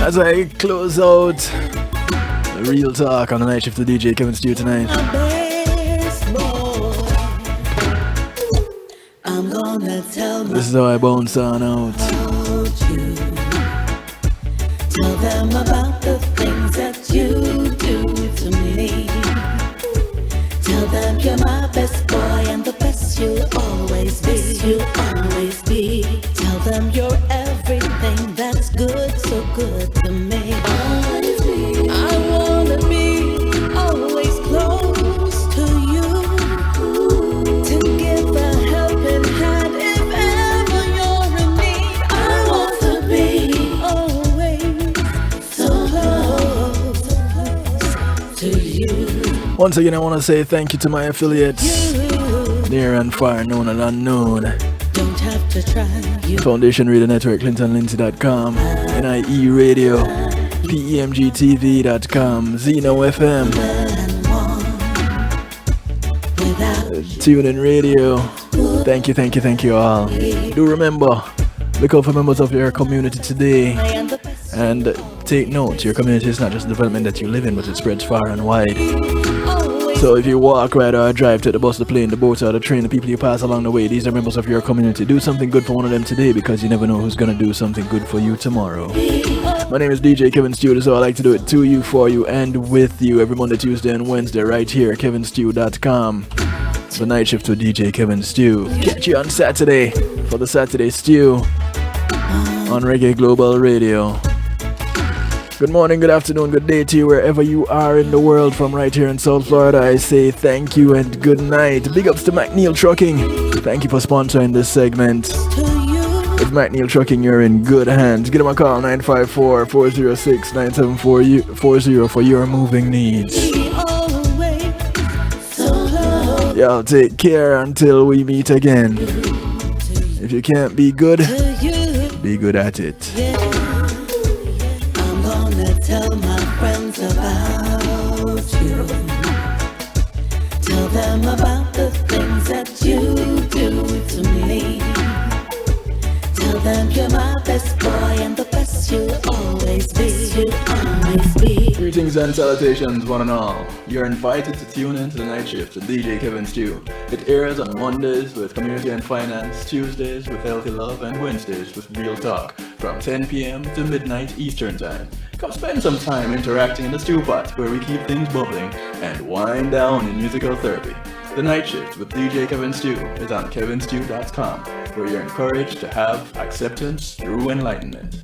As I close out the real talk on the night shift of DJ Kevin Stew tonight. I'm gonna tell my This is how I bounce on out. you. Tell them about the things that you do to me. Tell them you're my best boy and the best you'll always be. You'll always be. Tell them you're everything that's good, so good to me. Always be. I wanna be always close to you. To give a helping hand if ever you're in need. I want to be always so close to you. Once again, I want to say thank you to my affiliates, near and far, known and unknown. Don't have to try. You Foundation Radio Network, ClintonLindsay.com, NIE Radio, PEMGTV.com, Zeno FM, TuneIn Radio. Thank you all. Do remember, look out for members of your community today, and take note, your community is not just the development that you live in, but it spreads far and wide. So if you walk, ride, or drive, take the bus, the plane, the boat, or the train, the people you pass along the way, these are members of your community. Do something good for one of them today, because you never know who's going to do something good for you tomorrow. My name is DJ Kevin Stew, so I like to do it to you, for you, and with you every Monday, Tuesday, and Wednesday right here at kevinstew.com. The night shift with DJ Kevin Stew. Catch you on Saturday for the Saturday Stew on Reggae Global Radio. Good morning, good afternoon, good day to you wherever you are in the world. From right here in South Florida, I say thank you and good night. Big ups to McNeil Trucking. Thank you for sponsoring this segment. With McNeil Trucking, you're in good hands. Give them a call, 954-406-9740 for your moving needs. Y'all take care until we meet again. If you can't be good at it. I'm gonna tell my friends about you. Tell them about the things that you do to me. Tell them you're my best boy and the best you'll always be. Greetings and salutations, one and all. You're invited to tune in to the night shift with DJ Kevin Stew. It airs on Mondays with Community and Finance, Tuesdays with Healthy Love, and Wednesdays with Real Talk from 10 p.m. to midnight Eastern Time. Come spend some time interacting in the stew pot where we keep things bubbling and wind down in musical therapy. The night shift with DJ Kevin Stew is on kevinstew.com, where you're encouraged to have acceptance through enlightenment.